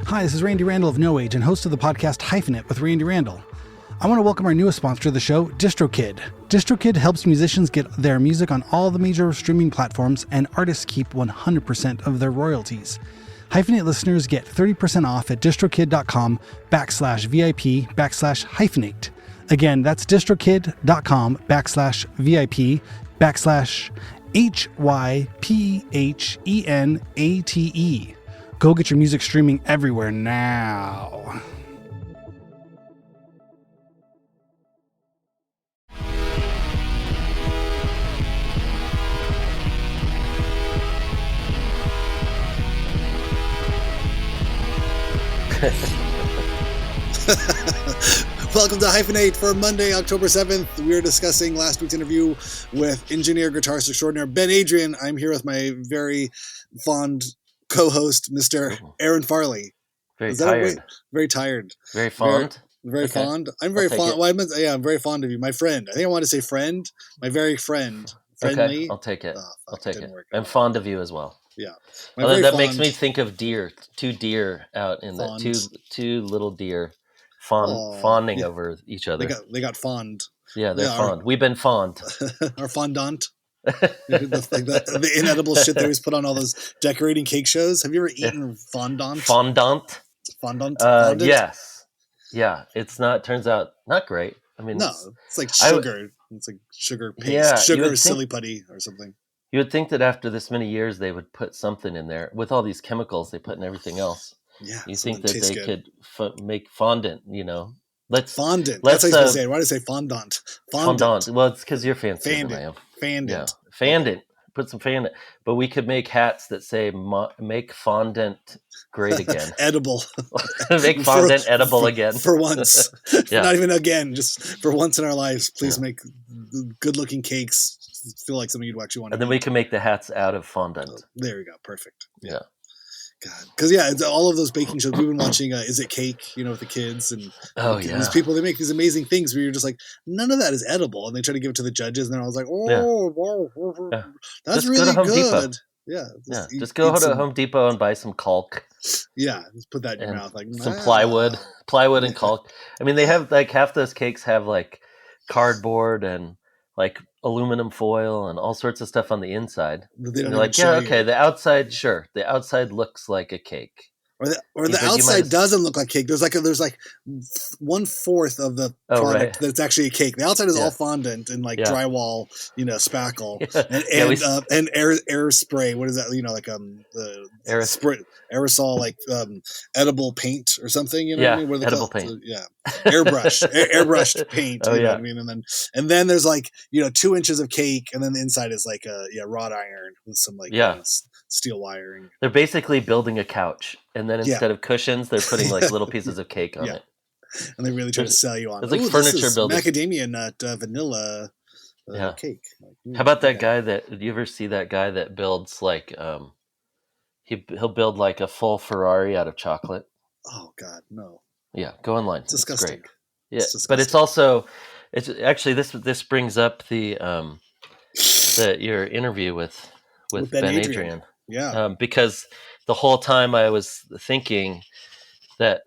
Hi, this is Randy Randall of No Age and host of the podcast Hyphenate with Randy Randall. I want to welcome our newest sponsor of the show, DistroKid. DistroKid helps musicians get their music on all the major streaming platforms, and artists keep 100% of their royalties. Hyphenate listeners get 30% off at distrokid.com/VIP/hyphenate. Again, that's distrokid.com/VIP/HYPHENATE. Go get your music streaming everywhere now. Welcome to Hyphenate for Monday, October 7th. We are discussing last week's interview with engineer, guitarist extraordinaire Ben Adrian. I'm here with my very fond co-host, Mr. Aaron Farley. Very tired. Very tired. Very fond. Very okay. Fond. I'm very fond. Well, I'm very fond of you, my friend. I think I want to say friend. My very friend. Friendly. Okay, I'll take it. I'll take it. I'm fond of you as well. Yeah. Although that makes me think of deer. Two deer out in the two little deer fawning over each other. They got fond. Yeah, they're fond. We've been fond. Our fondant. the inedible shit they always put on all those decorating cake shows. Have you ever eaten fondant? Fondant? Fondant? Yes. Yeah. Turns out not great. I mean, no, it's like sugar. It's like sugar paste. Yeah, sugar silly putty or something. You would think that after this many years, they would put something in there with all these chemicals they put in everything else. Yeah. You think that they could make fondant, Fondant. That's how you say it. Why do I say fondant? Fondant. Well, it's because you're fancy than I am. Fandant. Yeah. Fandant. Put some fandant. But we could make hats that say make fondant great again. Edible. Make fondant edible again. For once. Yeah. Not even again. Just for once in our lives. Please make good-looking cakes feel like something you'd actually want to And then we can make the hats out of fondant. There we go. Perfect. Yeah. God, because it's all of those baking shows we've been watching. Is It Cake? With the kids and these people. They make these amazing things where you're just like, none of that is edible, and they try to give it to the judges, and then I was like, that's really good. Yeah, just go to Home Depot and buy some caulk. Yeah, just put that in your mouth, like some plywood and caulk. I mean, they have like half those cakes have like cardboard and like aluminum foil and all sorts of stuff on the inside. They're like, the outside, sure. The outside looks like a cake. Or the outside doesn't look like cake. There's like 1/4 of the product that's actually a cake. The outside is all fondant and like drywall, spackle and air spray. What is that? The aerosol like edible paint or something. You know what I mean? What edible paint. Airbrushed paint. You know what I mean? And then there's like 2 inches of cake, and then the inside is like a wrought iron with some steel wiring. They're basically building a couch, and then instead of cushions, they're putting like little pieces of cake on it. And they really try to sell you on. It's like furniture building. Macadamia nut vanilla cake. How about that guy do you ever see that guy that builds like he'll build like a full Ferrari out of chocolate? Oh God, no. Yeah, go online. It's disgusting. Great. Yeah, but it's also actually this brings up the your interview with Ben Adrian. Yeah. Because the whole time I was thinking that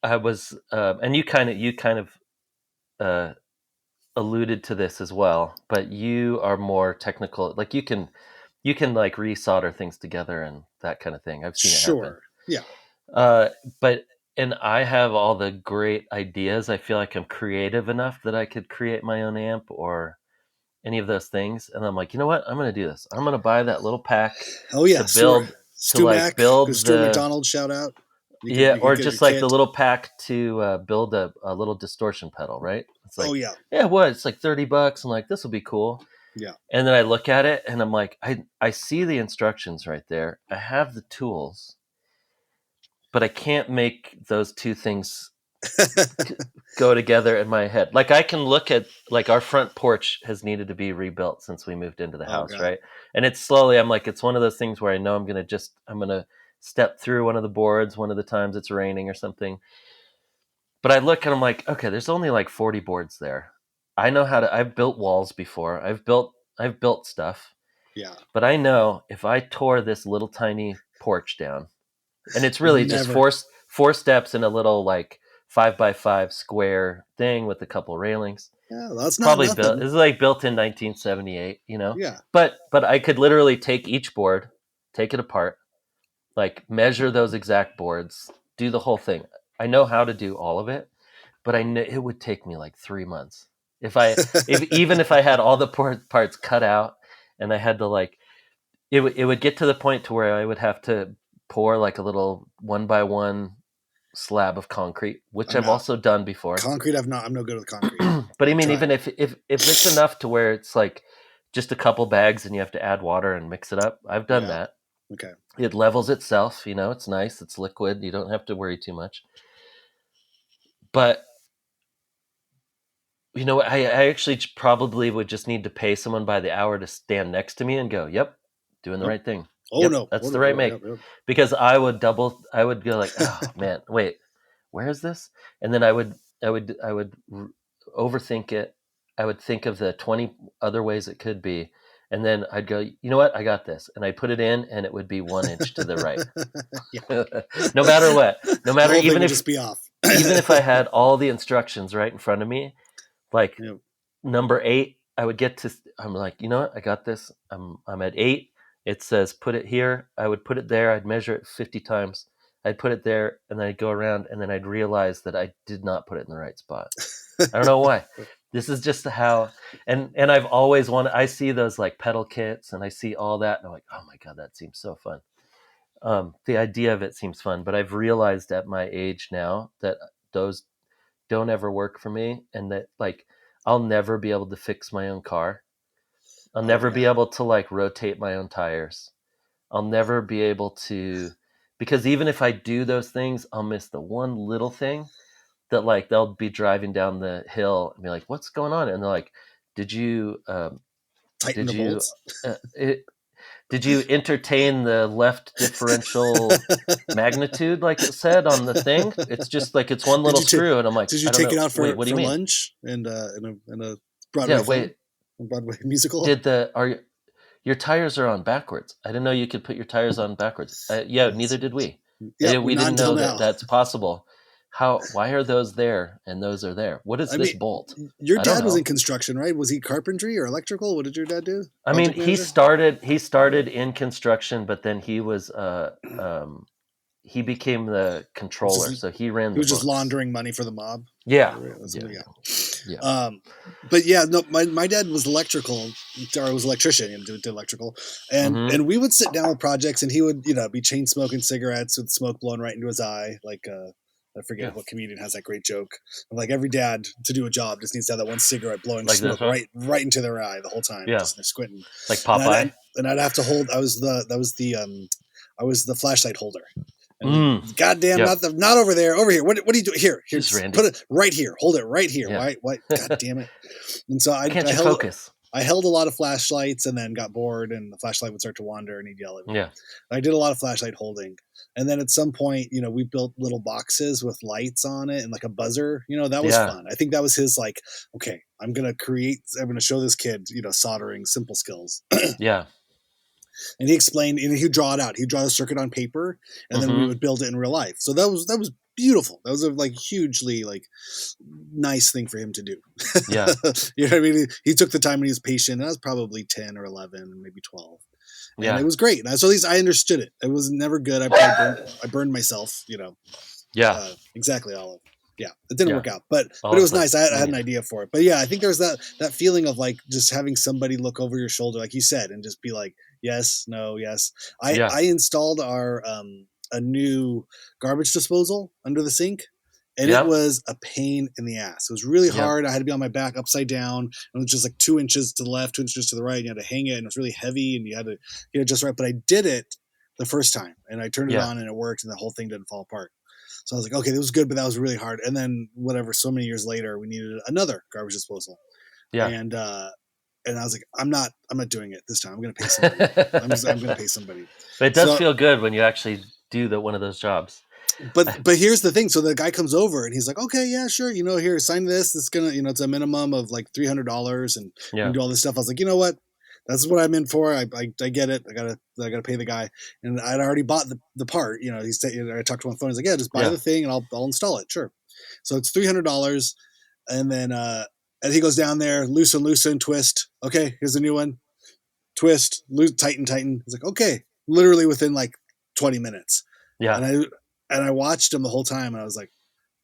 I was, and you kind of alluded to this as well, but you are more technical. Like you can like resolder things together and that kind of thing. I've seen it happen. Yeah. And I have all the great ideas. I feel like I'm creative enough that I could create my own amp or any of those things, and I'm like, you know what? I'm going to do this. I'm going to buy that little pack. Oh yeah, to build Stuart McDonald shout out. Or just like the little pack to build a little distortion pedal, right? It's like, it's like $30. I'm like, this will be cool. Yeah. And then I look at it, and I'm like, I see the instructions right there. I have the tools, but I can't make those two things go together in my head. Like I can look at like our front porch has needed to be rebuilt since we moved into the house, right? And it's slowly, I'm like, it's one of those things where I know I'm going to step through one of the boards one of the times it's raining or something. But I look and I'm like, okay, there's only like 40 boards there. I know I've built walls before. I've built stuff. Yeah. But I know if I tore this little tiny porch down And it's really just four steps in a little like 5x5 square thing with a couple railings. Yeah, that's probably not built. It's like built in 1978, you know. Yeah. But I could literally take each board, take it apart, like measure those exact boards, do the whole thing. I know how to do all of it, but it would take me like 3 months even if I had all the parts cut out, and I had to like it would get to the point to where I would have to pour like a little 1x1 slab of concrete, which I've also done before. Concrete, I'm no good with concrete. But I mean, even if it's enough to where it's like just a couple bags and you have to add water and mix it up, I've done that. Okay. It levels itself, you know, it's nice, it's liquid, you don't have to worry too much. But you know, I actually probably would just need to pay someone by the hour to stand next to me and go, "Yep, doing the right thing." Oh, yep, no, that's the right make. Yep. Because I would go like, "Oh man, wait, where is this?" And then I would overthink it. I would think of the 20 other ways it could be, and then I'd go, "You know what? I got this." And I'd put it in, and it would be 1 inch to the right. No matter what, even if just be off. Even if I had all the instructions right in front of me, like number 8, I would get to. I'm like, you know what? I got this. I'm at 8. It says put it here. I would put it there. I'd measure it 50 times. I'd put it there, and then I'd go around, and then I'd realize that I did not put it in the right spot. I don't know why. This is just how, and I've always wanted. I see those like pedal kits, and I see all that, and I'm like, oh my god, that seems so fun. The idea of it seems fun, but I've realized at my age now that those don't ever work for me, and that like I'll never be able to fix my own car. I'll never be able to like rotate my own tires. I'll never be able to, because even if I do those things, I'll miss the one little thing that like they'll be driving down the hill and be like, "What's going on?" And they're like, "Did you tighten the bolts? Did you entertain the left differential magnitude like it said on the thing? It's just like it's one little screw." And I'm like, "Did you take it out for lunch and in a Broadway Broadway musical?" Your tires are on backwards? I didn't know you could put your tires on backwards. Neither did we. We didn't know that that's possible. Why are those there and those are there? What is this bolt? Your dad was in construction, right? Was he carpentry or electrical? What did your dad do? I mean, he started in construction, but then he was he became the controller, so he ran. He was just laundering money for the mob. Yeah. But yeah, no, my dad was electrical, or was electrician and did electrical, and we would sit down with projects, and he would be chain smoking cigarettes with smoke blowing right into his eye, like I forget what comedian has that great joke. Like every dad to do a job just needs to have that one cigarette blowing like smoke right into their eye the whole time. Yeah, just squinting like Popeye. And I'd have to hold. I was the flashlight holder. Goddamn, not over there, over here. What are you doing? Here, put it right here. Hold it right here. Yeah. Why? God damn it! And so I focus. I held a lot of flashlights and then got bored, and the flashlight would start to wander, and he'd yell at me. Yeah, I did a lot of flashlight holding, and then at some point, we built little boxes with lights on it and like a buzzer. That was fun. I think that was his like, okay, I'm gonna show this kid, soldering simple skills. Yeah. And he explained, and he'd draw it out. He'd draw the circuit on paper, and then we would build it in real life. So that was beautiful. That was a like hugely like nice thing for him to do. Yeah, you know what I mean? He took the time and he was patient. And I was probably 10 or 11, maybe 12. And it was great. And so at least I understood it. It was never good. I burned myself. Yeah, exactly all of it. Yeah, it didn't work out, but it was nice. I had an idea for it. But yeah, I think there was that feeling of like just having somebody look over your shoulder, like you said, and just be like, yes, no, yes. I installed our a new garbage disposal under the sink, and it was a pain in the ass. It was really hard. I had to be on my back upside down, and it was just like 2 inches to the left, 2 inches to the right. And you had to hang it, and it was really heavy, and you had to get it just right. But I did it the first time, and I turned it on, and it worked, and the whole thing didn't fall apart. So I was like, okay, that was good, but that was really hard. And then so many years later, we needed another garbage disposal. Yeah. And I was like, I'm not doing it this time. I'm going to pay somebody. I'm going to pay somebody. But it does feel good when you actually do one of those jobs. But here's the thing. So the guy comes over and he's like, okay, yeah, sure. Here, sign this. It's going to, it's a minimum of like $300 and you can do all this stuff. I was like, you know what? That's what I'm in for. I get it. I gotta pay the guy, and I'd already bought the part. He said, I talked to him on the phone. He's like, yeah, just buy the thing and I'll install it. Sure. So it's $300, and then and he goes down there, loosen, twist. Okay, here's a new one. Twist, tighten. He's like, okay, literally within like 20 minutes. Yeah. And I watched him the whole time, and I was like,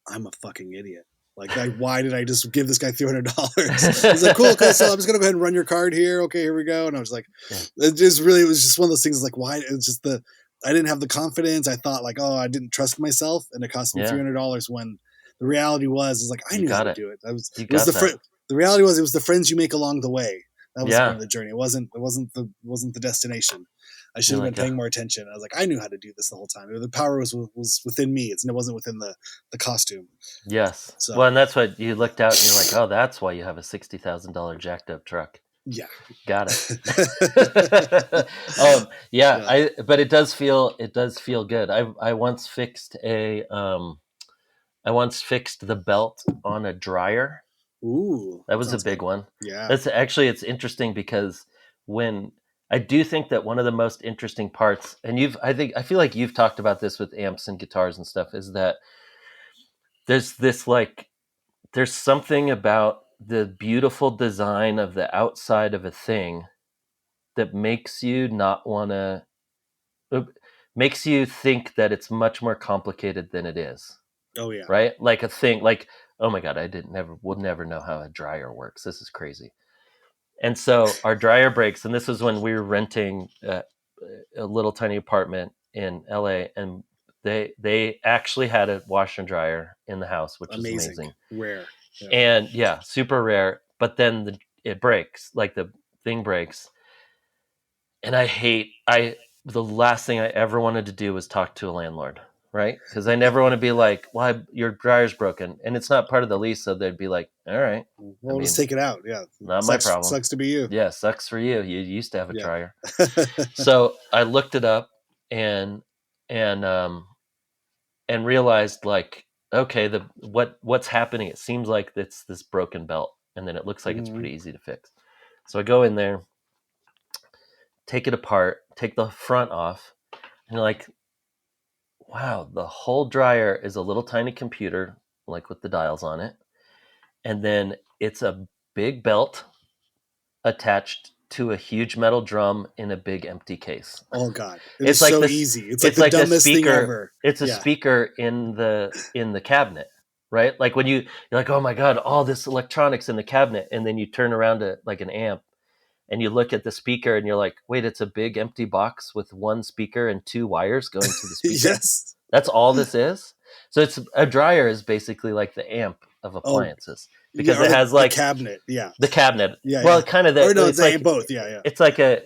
I'm a fucking idiot. Like, why did I just give this guy $300? He's like, cool, okay, so I'm just gonna go ahead and run your card here. Okay, here we go. And I was like, it was just one of those things. Like, why? It's just I didn't have the confidence. I thought like, I didn't trust myself, and it cost me $300 when the reality is like I knew how to do it. The reality was it was the friends you make along the way. That was part of the journey. It wasn't the destination. I should have been paying more attention. I was like, I knew how to do this the whole time. The power was within me. It wasn't within the costume. Yes. So, well, and that's what you looked out and you're like, oh, that's why you have a $60,000 jacked up truck. Yeah. Got it. But it does feel good. I once fixed the belt on a dryer. Ooh. That was a big one. Yeah. It's interesting because I do think that one of the most interesting parts, and I feel like you've talked about this with amps and guitars and stuff, is that there's something about the beautiful design of the outside of a thing that makes you makes you think that it's much more complicated than it is. Oh yeah. Right? Like a thing, like, oh my God, would never know how a dryer works. This is crazy. And so our dryer breaks, and this was when we were renting a little tiny apartment in LA, and they actually had a washer and dryer in the house, which is amazing. Rare. Yeah. And super rare. But then it breaks, like the thing breaks. And the last thing I ever wanted to do was talk to a landlord, right? Because I never want to be like, well, your dryer's broken. And it's not part of the lease, so they'd be like, all right. Well, just take it out. Yeah. Not my problem. Sucks to be you. Yeah, sucks for you. You used to have a dryer. So I looked it up and realized, like, okay, what's happening? It seems like it's this broken belt, and then it looks like it's pretty easy to fix. So I go in there, take it apart, take the front off, and like, wow, the whole dryer is a little tiny computer, like with the dials on it. And then it's a big belt attached to a huge metal drum in a big empty case. Oh God. It's like so easy. It's like the dumbest thing ever. It's a speaker in the cabinet, right? Like when you're like, oh my God, all this electronics in the cabinet. And then you turn around to like an amp and you look at the speaker and you're like, wait, it's a big empty box with one speaker and two wires going to the speaker. Yes. That's all this is. So a dryer is basically like the amp of appliances because it has like the cabinet. Yeah. The cabinet. Yeah. Well, kind of that. Or no, it's like both. Yeah. It's like a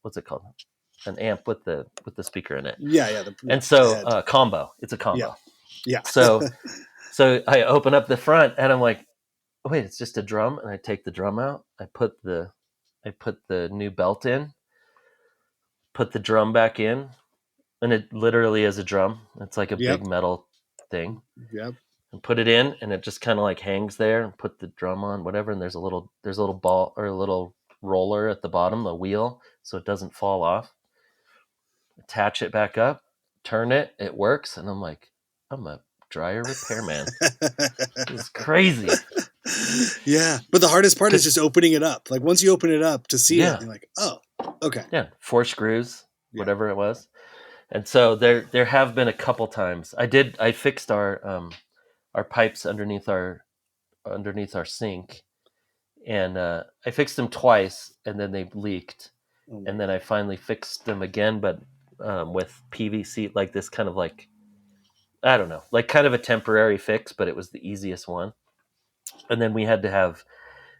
what's it called? An amp with the speaker in it. Yeah. And so combo. It's a combo. Yeah. So I open up the front and I'm like, wait, it's just a drum, and I take the drum out. I put the new belt in, put the drum back in, and it literally is a drum. It's like a big metal thing. Yep. And put it in, and it just kind of like hangs there, and put the drum on, whatever. And there's a little ball or a little roller at the bottom, a wheel, so it doesn't fall off. Attach it back up, turn it, it works, and I'm like, I'm a dryer repairman. It's crazy. Yeah, but the hardest part is just opening it up. Like once you open it up to see it, you're like, oh, okay. Yeah, 4 screws, whatever it was. And so there have been a couple times. I fixed our pipes underneath our sink, and I fixed them twice, and then they leaked, and then I finally fixed them again, but with PVC, like this kind of like, I don't know, like kind of a temporary fix, but it was the easiest one. And then we had to have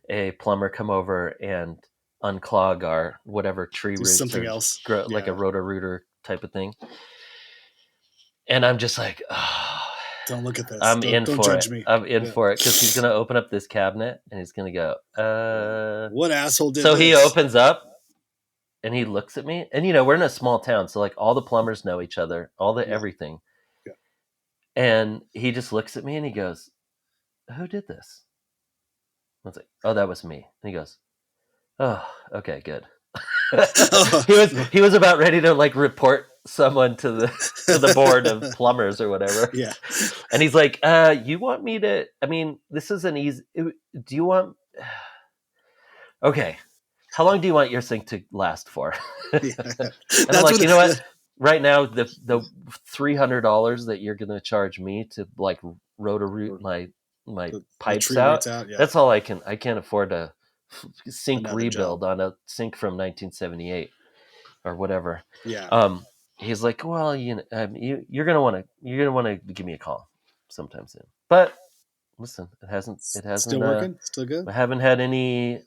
a plumber come over and unclog our whatever tree roots, something else, like a roto-rooter type of thing. And I'm just like, oh, don't look at this. I'm in for it. I'm in for it because he's going to open up this cabinet and he's going to go, what asshole did so this? He opens up and he looks at me, and we're in a small town, so like all the plumbers know each other, all the everything. Yeah. And he just looks at me and he goes, who did this? I was like, oh, that was me. And he goes, oh, okay, good. Oh. He was about ready to like report someone to the board of plumbers or whatever. Yeah. And he's like, you want me to, I mean, this is an easy, do you want, okay, how long do you want your sink to last for? Yeah. And I'm like, you know what? Right now, the $300 that you're going to charge me to like root my pipes out, yeah. that's all I can't afford to sink rebuild on a sink from 1978 or whatever. Yeah. He's like, well, you're gonna want to give me a call sometime soon. But listen, it hasn't still working, still good. I haven't had any.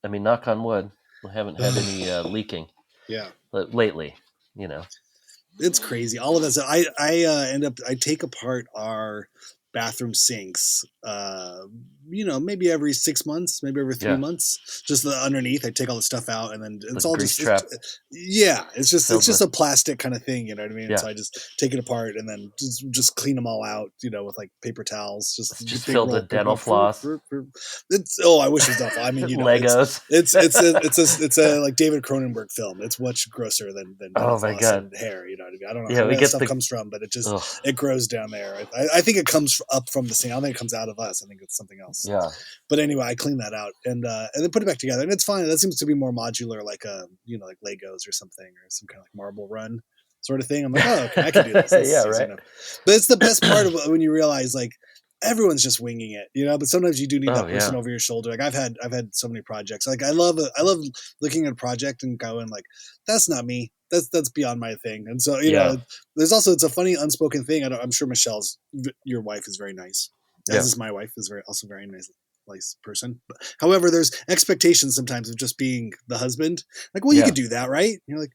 I mean, knock on wood, I haven't had any leaking. Yeah. Lately, it's crazy. All of that. I take apart our bathroom sinks, maybe every 6 months, maybe every 3 months, just the underneath. I take all the stuff out, and then it's all just it's just a plastic kind of thing, you know what I mean? Yeah. So I just take it apart and then just clean them all out, with like paper towels, just fill the dental floss. I wish it was dental. I mean, Legos. It's a like David Cronenberg film. It's much grosser than dental floss and hair, you know what I mean? I don't know where that stuff comes from, but it grows down there. I think it comes up from the sink. I don't think it comes out of us. I think it's something else. Yeah. But anyway, I clean that out and then put it back together, and it's fine. That seems to be more modular, like like Legos or something, or some kind of like marble run sort of thing. I'm like, oh, okay, I can do this. Yeah, right. But it's the best part of when you realize like everyone's just winging it, but sometimes you do need that person over your shoulder. Like I've had so many projects. Like I love looking at a project and going like, that's not me. That's beyond my thing. And so, there's also, it's a funny unspoken thing. I'm sure your wife is very nice. As is my wife, is also very nice person. But, however, there's expectations sometimes of just being the husband. Like, well, you could do that, right? And you're like,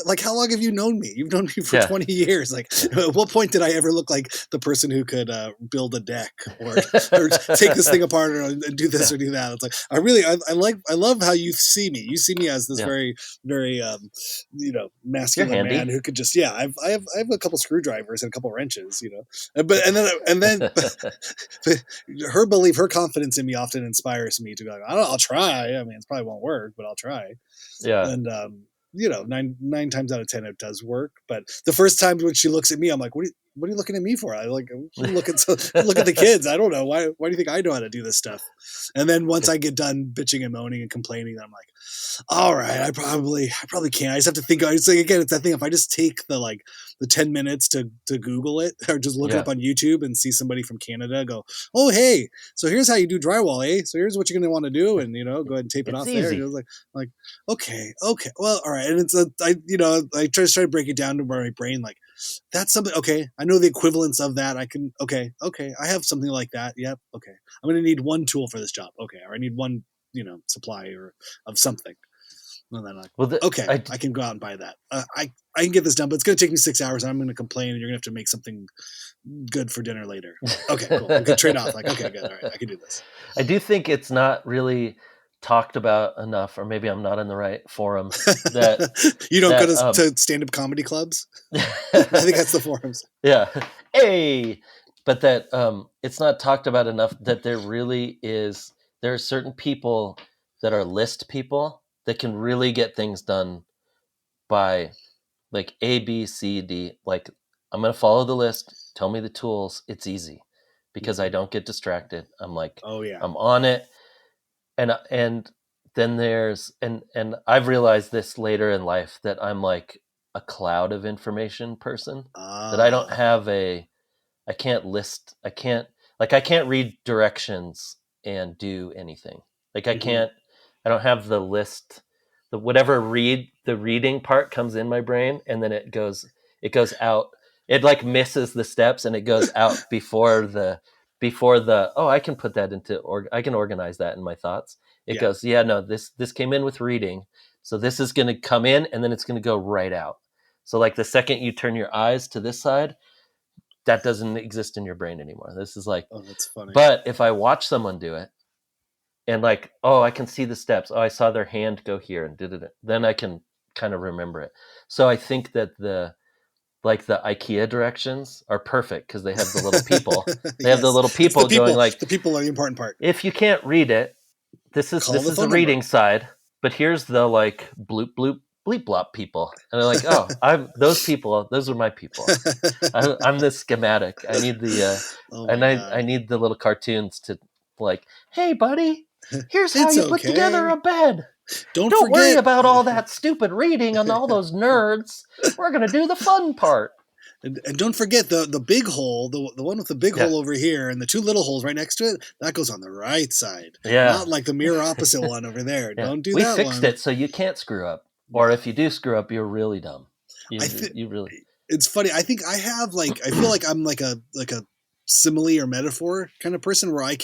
like, how long have you known me? You've known me for 20 years. Like, at what point did I ever look like the person who could build a deck or take this thing apart and do this or do that? It's like, I love how you see me. You see me as this very, very, masculine man who could just, I have a couple screwdrivers and a couple wrenches, and then her belief, her confidence in me often inspires me to be like, I'll try. I mean, it probably won't work, but I'll try. Yeah. And, 9 times out of 10 it does work, but the first time when she looks at me, I'm like, what are you looking at me for? I look at the kids. I don't know why do you think I know how to do this stuff? And then once I get done bitching and moaning and complaining, I'm like, all right, I probably can't. I just have to think. It's like, again, it's that thing. If I just take the 10 minutes to Google it or just look it up on YouTube and see somebody from Canada go, oh, hey, so here's how you do drywall, eh? So here's what you're going to want to do. And, go ahead and tape it off easy. There. And it was like, okay. Well, all right. And it's I try to break it down to where my brain, like, that's something. Okay. I know the equivalence of that. I can, okay. I have something like that. Yep. Okay. I'm going to need one tool for this job. Okay. Or I need one, supply or of something. And then I can go out and buy that. I can get this done, but it's going to take me 6 hours and I'm going to complain and you're going to have to make something good for dinner later. Okay, cool. We can trade off. Like, okay, good. All right. I can do this. I do think it's not really talked about enough, or maybe I'm not in the right forum. That you don't go to stand-up comedy clubs? I think that's the forums. Yeah. Hey, but that it's not talked about enough that there are certain people that are list people that can really get things done by like A, B, C, D. Like, I'm going to follow the list. Tell me the tools. It's easy because I don't get distracted. I'm like, I'm on it. And then there's, and I've realized this later in life that I'm like a cloud of information person, that I don't have I can't read directions and do anything. Like I don't have the list, the reading part comes in my brain and then it goes out. It like misses the steps and it goes out before the, I can put that I can organize that in my thoughts. It goes, this came in with reading. So this is going to come in and then it's going to go right out. So like the second you turn your eyes to this side, that doesn't exist in your brain anymore. This is like, that's funny. But if I watch someone do it and like, I can see the steps. I saw their hand go here and did it. Then I can kind of remember it. So I think that like the IKEA directions are perfect because they have the little people. They have the little people going like, the people are the important part. If you can't read it, this is the reading side, but here's the like bloop bloop bleep blop people, and they're like, oh, I'm those people. Those are my people. I'm this schematic. I need the I need the little cartoons to like, hey buddy, here's how you put together a bed. Don't worry about all that stupid reading on all those nerds. We're gonna do the fun part. And don't forget the big hole, the one with the big hole over here, and the two little holes right next to it. That goes on the right side, not like the mirror opposite one over there. Don't do that. We fixed it so you can't screw up, or if you do screw up, you're really dumb. You really. It's funny. I think I have I feel like I'm like a simile or metaphor kind of person where I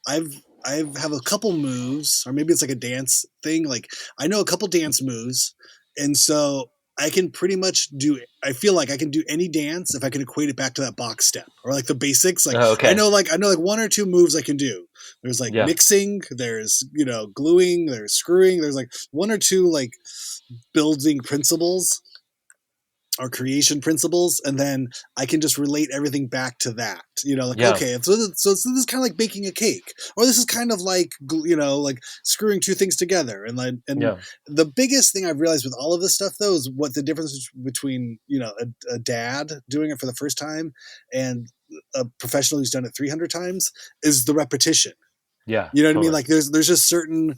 have a couple moves, or maybe it's like a dance thing. Like I know a couple dance moves, and so I can pretty much I feel like I can do any dance if I can equate it back to that box step or like the basics. Like I know like one or two moves I can do. There's like mixing, there's, gluing, there's screwing, there's like one or two like building principles or creation principles, and then I can just relate everything back to that. Okay, so this is kind of like baking a cake, or this is kind of like like screwing two things together. And the biggest thing I've realized with all of this stuff though is what the difference is between a dad doing it for the first time and a professional who's done it 300 times is the repetition. Yeah, you know what I mean? Like there's just certain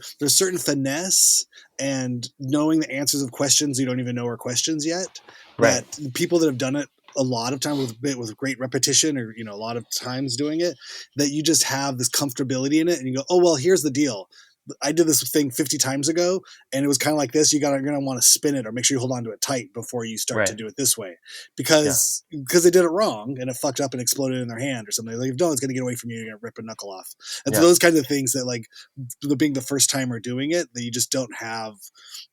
finesse and knowing the answers of questions you don't even know are questions yet. Right. That people that have done it a lot of times with great repetition, or a lot of times doing it, that you just have this comfortability in it, and you go, oh well, here's the deal. I did this thing 50 times ago, and it was kind of like this. You're going to want to spin it, or make sure you hold on to it tight before you start to do it this way, because they did it wrong and it fucked up and exploded in their hand or something. Like, no, it's going to get away from you. You're going to rip a knuckle off. And so those kinds of things that, like, being the first timer doing it, that you just don't have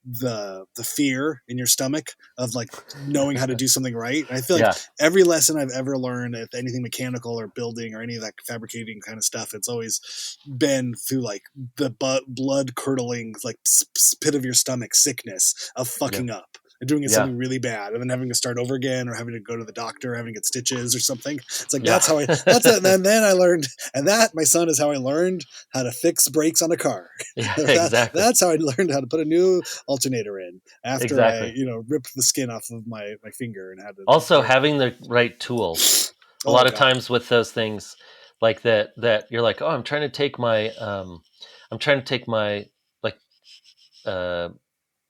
the fear in your stomach of like knowing how to do something right. And I feel like every lesson I've ever learned, if anything mechanical or building or any of that fabricating kind of stuff, it's always been through like the blood curdling, like pit of your stomach sickness of fucking up and doing something really bad, and then having to start over again, or having to go to the doctor, having to get stitches or something. It's like that's how and then I learned, and that, my son, is how I learned how to fix brakes on a car. Exactly. That's how I learned how to put a new alternator in after I ripped the skin off of my finger and had to also having the right tools. A lot of times with those things like that you're like, oh, I'm trying to take my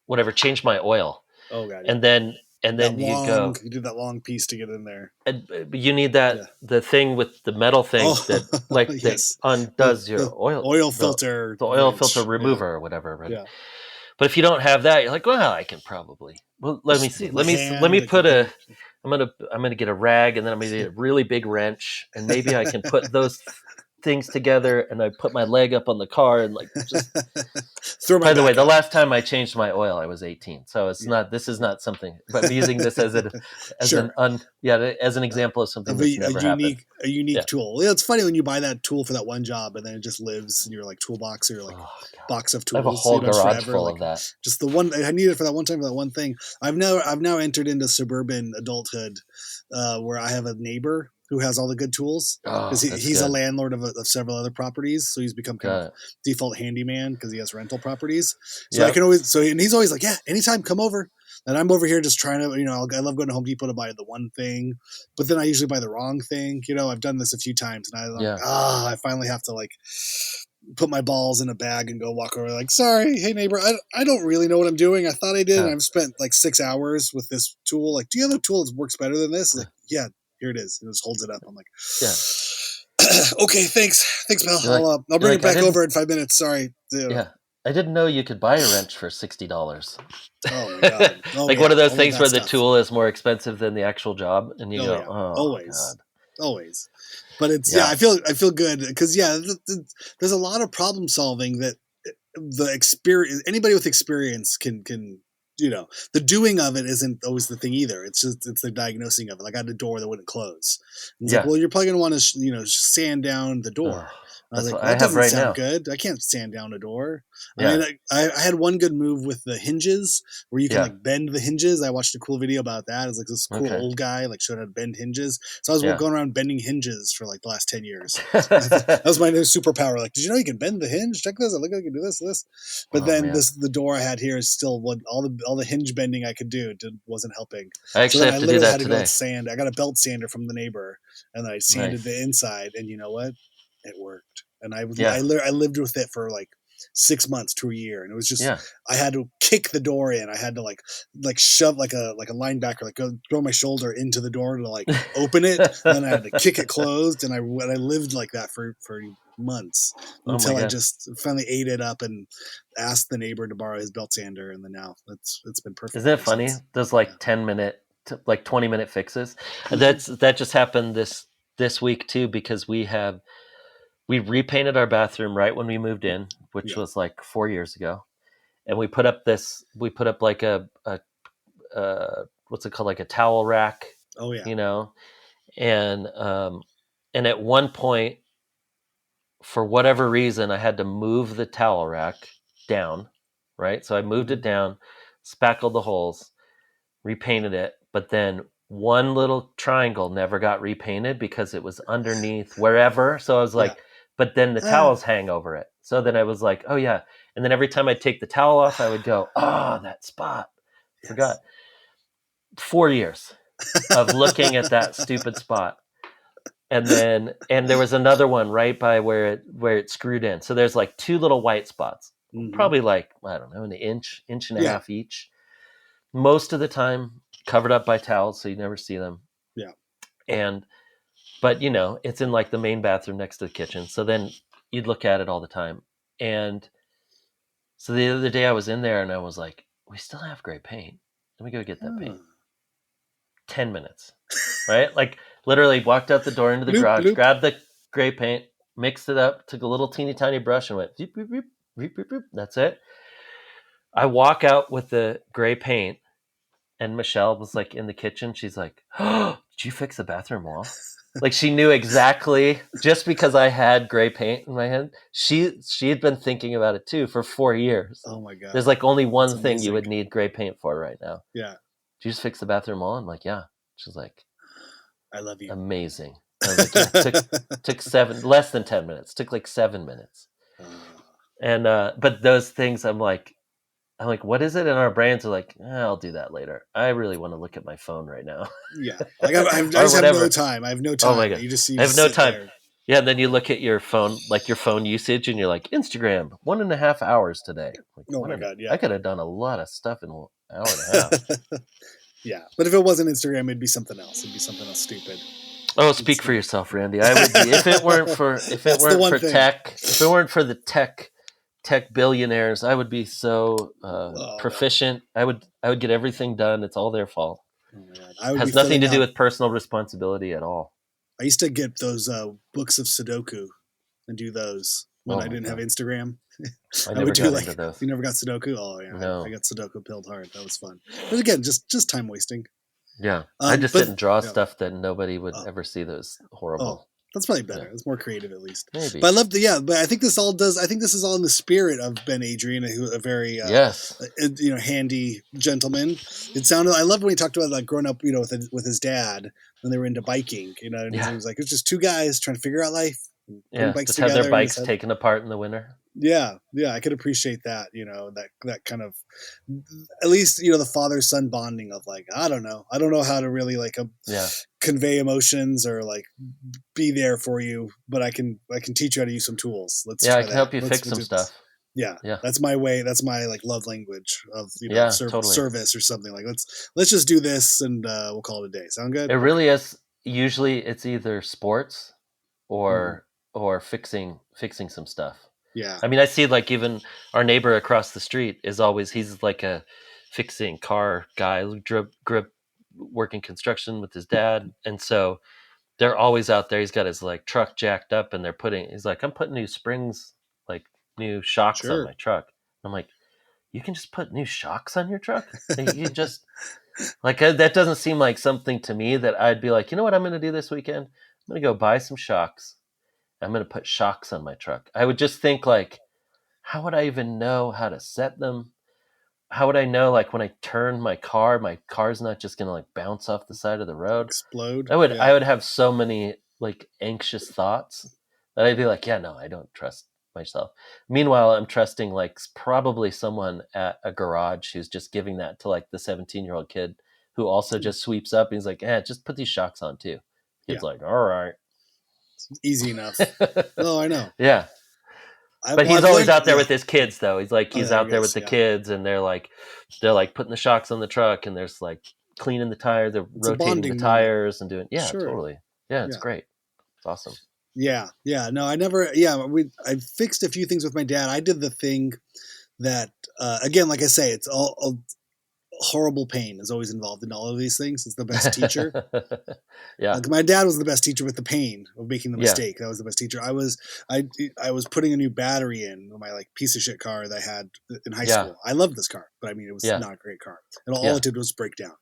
whatever, change my oil. Oh god. And then you do that long piece to get in there. And you need that the thing with the metal thing that that undoes your oil filter, the oil filter remover or whatever. Right? Yeah. But if you don't have that, you're like, well, I can probably. Well, let me see. Let me put a. I'm gonna get a rag, and then I'm gonna get a really big wrench, and maybe I can put those things together, and I put my leg up on the car and like just by the way, the last time I changed my oil I was 18, so it's not, this is not something, but I'm using this as an example of something that's never happened. A unique tool. Yeah, it's funny when you buy that tool for that one job and then it just lives in your like toolbox or your like box of tools. I have a whole garage full of that. Just the one I need it for that one time, for that one thing. I've now entered into suburban adulthood where I have a neighbor who has all the good tools, because he's a landlord of several other proproperties. So he's become kind of default handyman because he has rental properties. So I can always, and he's always like, yeah, anytime, come over. And I'm over here just trying to, I love going to Home Depot to buy the one thing, but then I usually buy the wrong thing. I've done this a few times, and I finally have to like put my balls in a bag and go walk over like, sorry, hey neighbor, I don't really know what I'm doing. I thought I did. And I've spent like 6 hours with this tool. Like, do you have a tool that works better than this? Like, yeah. Here it is. It just holds it up. I'm like, okay, thanks, pal. I'll bring it back over in 5 minutes. Sorry. Yeah, I didn't know you could buy a wrench for $60. Oh my god! One of those things where the tool is more expensive than the actual job, and you go, always. But it's I feel good because there's a lot of problem solving that the experience, anybody with experience can. The doing of it isn't always the thing either. It's the diagnosing of it. Like I had a door that wouldn't close. It's like, well, you're probably going to want to, sand down the door. I was like, well, that doesn't sound good. I can't sand down a door. I mean, I had one good move with the hinges where you can like bend the hinges. I watched a cool video about that. It's like this cool old guy like showed how to bend hinges. So I was going around bending hinges for like the last 10 years. That was my new superpower. Like, did you know you can bend the hinge? Check this. I look like I can do this. But then the door I had here is still all the hinge bending I could do wasn't helping. I actually have to do that today. I got a belt sander from the neighbor and then I sanded the inside, and you know what? It worked. And I lived with it for like 6 months to a year, and it was just I had to kick the door in. I had to like shove like a linebacker, like go throw my shoulder into the door to like open it, and then I had to kick it closed, and I lived like that for months until I just finally ate it up and asked the neighbor to borrow his belt sander, and then now it's been perfect. Isn't it funny? Those like 10-minute, like 20-minute fixes. That just happened this week too, because we repainted our bathroom right when we moved in, which was like 4 years ago. And we put up like a what's it called? Like a towel rack. Oh yeah. You know? And at one point, for whatever reason, I had to move the towel rack down. Right. So I moved it down, spackled the holes, repainted it, but then one little triangle never got repainted because it was underneath wherever. So I was like, but then the towels hang over it. So then I was like, oh yeah. And then every time I'd take the towel off, I would go, oh, that spot. Forgot. 4 years of looking at that stupid spot. And there was another one right by where it screwed in. So there's like two little white spots, probably like, I don't know, an inch and a half each. Most of the time covered up by towels, so you never see them. Yeah. But you know, it's in like the main bathroom next to the kitchen. So then you'd look at it all the time. And so the other day I was in there and I was like, we still have gray paint. Let me go get that paint. 10 minutes, right? Like literally walked out the door into the garage, grabbed the gray paint, mixed it up, took a little teeny tiny brush and went, beep, beep, beep, beep, beep, beep. That's it. I walk out with the gray paint and Michelle was like in the kitchen. She's like, oh, did you fix the bathroom wall? Like she knew exactly, just because I had gray paint in my hand. She had been thinking about it too for 4 years. Oh my God. There's like only one thing you would need gray paint for right now. Yeah. Did you just fix the bathroom wall? I'm like, yeah. She's like, I love you. Amazing. I was like, yeah, took less than 10 minutes. Took like 7 minutes. And but those things I'm like, what is it? And our brains are like, I'll do that later. I really want to look at my phone right now. Yeah. Like I just have no time. I have no time. Oh my God. I have no time. There. Yeah. And then you look at your phone, like your phone usage, and you're like, Instagram, 1.5 hours today. Like, oh my God. Yeah. I could have done a lot of stuff in an hour and a half. Yeah. But if it wasn't Instagram, it'd be something else. It'd be something else stupid. Oh, speak for yourself, Randy. I would be, if it weren't for tech, if it weren't for the tech billionaires, I would be so proficient. I would get everything done. It's all their fault. Oh, it has nothing to do with personal responsibility at all. I used to get those books of Sudoku and do those when I didn't have Instagram. I never got into those. You never got Sudoku? Oh yeah, no. I got Sudoku pilled hard. That was fun. But again, just time wasting. Yeah, I just didn't draw stuff that nobody would ever see that was horrible. That's probably better. Yeah. It's more creative, at least. Maybe. But I love but I think this is all in the spirit of Ben Adrian, a very handy gentleman. I loved when he talked about like growing up, with his dad when they were into biking. And he was like, it's just two guys trying to figure out life. Yeah, just have their bikes taken apart in the winter. Yeah, I could appreciate that. That kind of, at least the father-son bonding of like, I don't know how to really like convey emotions or like be there for you, but I can teach you how to use some tools. I can help you fix some stuff. Yeah, that's my way. That's my like love language of totally. Service or something. Like let's just do this and we'll call it a day. Sound good? It really is. Usually, it's either sports or fixing some stuff. Yeah. I mean, I see like even our neighbor across the street he's like a fixing car guy, grew up working construction with his dad. And so they're always out there. He's got his like truck jacked up and he's like, I'm putting new springs, like new shocks on my truck. I'm like, you can just put new shocks on your truck? You just like, that doesn't seem like something to me that I'd be like, you know what I'm going to do this weekend? I'm going to go buy some shocks I'm going to put shocks on my truck. I would just think like, how would I even know how to set them? How would I know, like, when I turn my car's not just going to like bounce off the side of the road? Explode. I would have so many like anxious thoughts that I'd be like, yeah, no, I don't trust myself. Meanwhile, I'm trusting like probably someone at a garage who's just giving that to like the 17-year-old kid who also just sweeps up and he's like, just put these shocks on too. Kid's like, all right. Easy enough. Oh, I know. Yeah. But he's always out there with his kids, though. He's like, out there with the kids, and they're like putting the shocks on the truck, and there's like cleaning the tires, they're rotating the tires and doing, totally. Yeah, it's great. It's awesome. Yeah. No, I fixed a few things with my dad. I did the thing that, again, like I say, it's all horrible pain is always involved in all of these things. It's the best teacher. Yeah. Like my dad was the best teacher with the pain of making the mistake. That was the best teacher. I was putting a new battery in my like piece of shit car that I had in high school. I loved this car, but I mean, it was not a great car. And all it did was break down.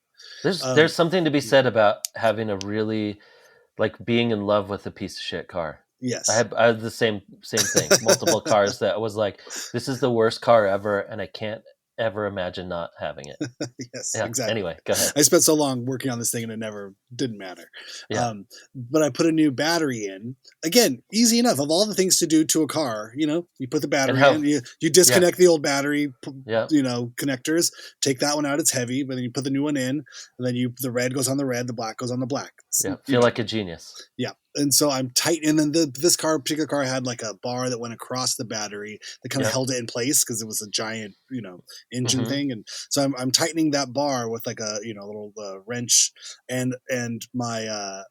There's something to be said about having a really like being in love with a piece of shit car. Yes. I had the same thing. Multiple cars that was like, this is the worst car ever, and I can't ever imagine not having it. Yes, exactly. Anyway, go ahead. I spent so long working on this thing and it didn't matter. Yeah. But I put a new battery in. Again, easy enough. Of all the things to do to a car, you put the battery in, you disconnect the old battery, connectors, take that one out. It's heavy, but then you put the new one in, and then the red goes on the red, the black goes on the black. Feel like a genius. Yeah. And so I'm tight. And then this particular car had like a bar that went across the battery that kind of held it in place because it was a giant, engine thing. And so I'm tightening that bar with like a, little wrench, and my,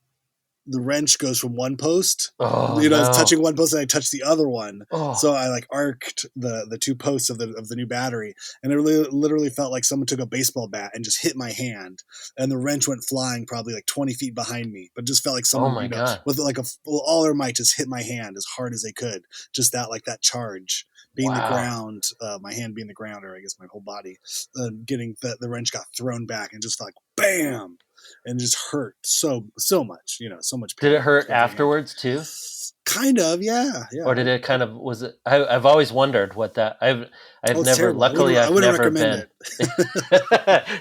the wrench goes from one post, touching one post, and I touch the other one. So I like arced the two posts of the new battery, and it literally felt like someone took a baseball bat and just hit my hand, and the wrench went flying probably like 20 feet behind me, but just felt like someone, with like all their might just hit my hand as hard as they could. Just that charge being the ground, my hand being the ground, or I guess my whole body, getting the wrench got thrown back and just felt like bam. And just hurt so much, so much pain. Did it hurt afterwards too? Kind of, yeah. Or did it kind of, was it, I've always wondered what that, I've never, terrible. Luckily I've never been.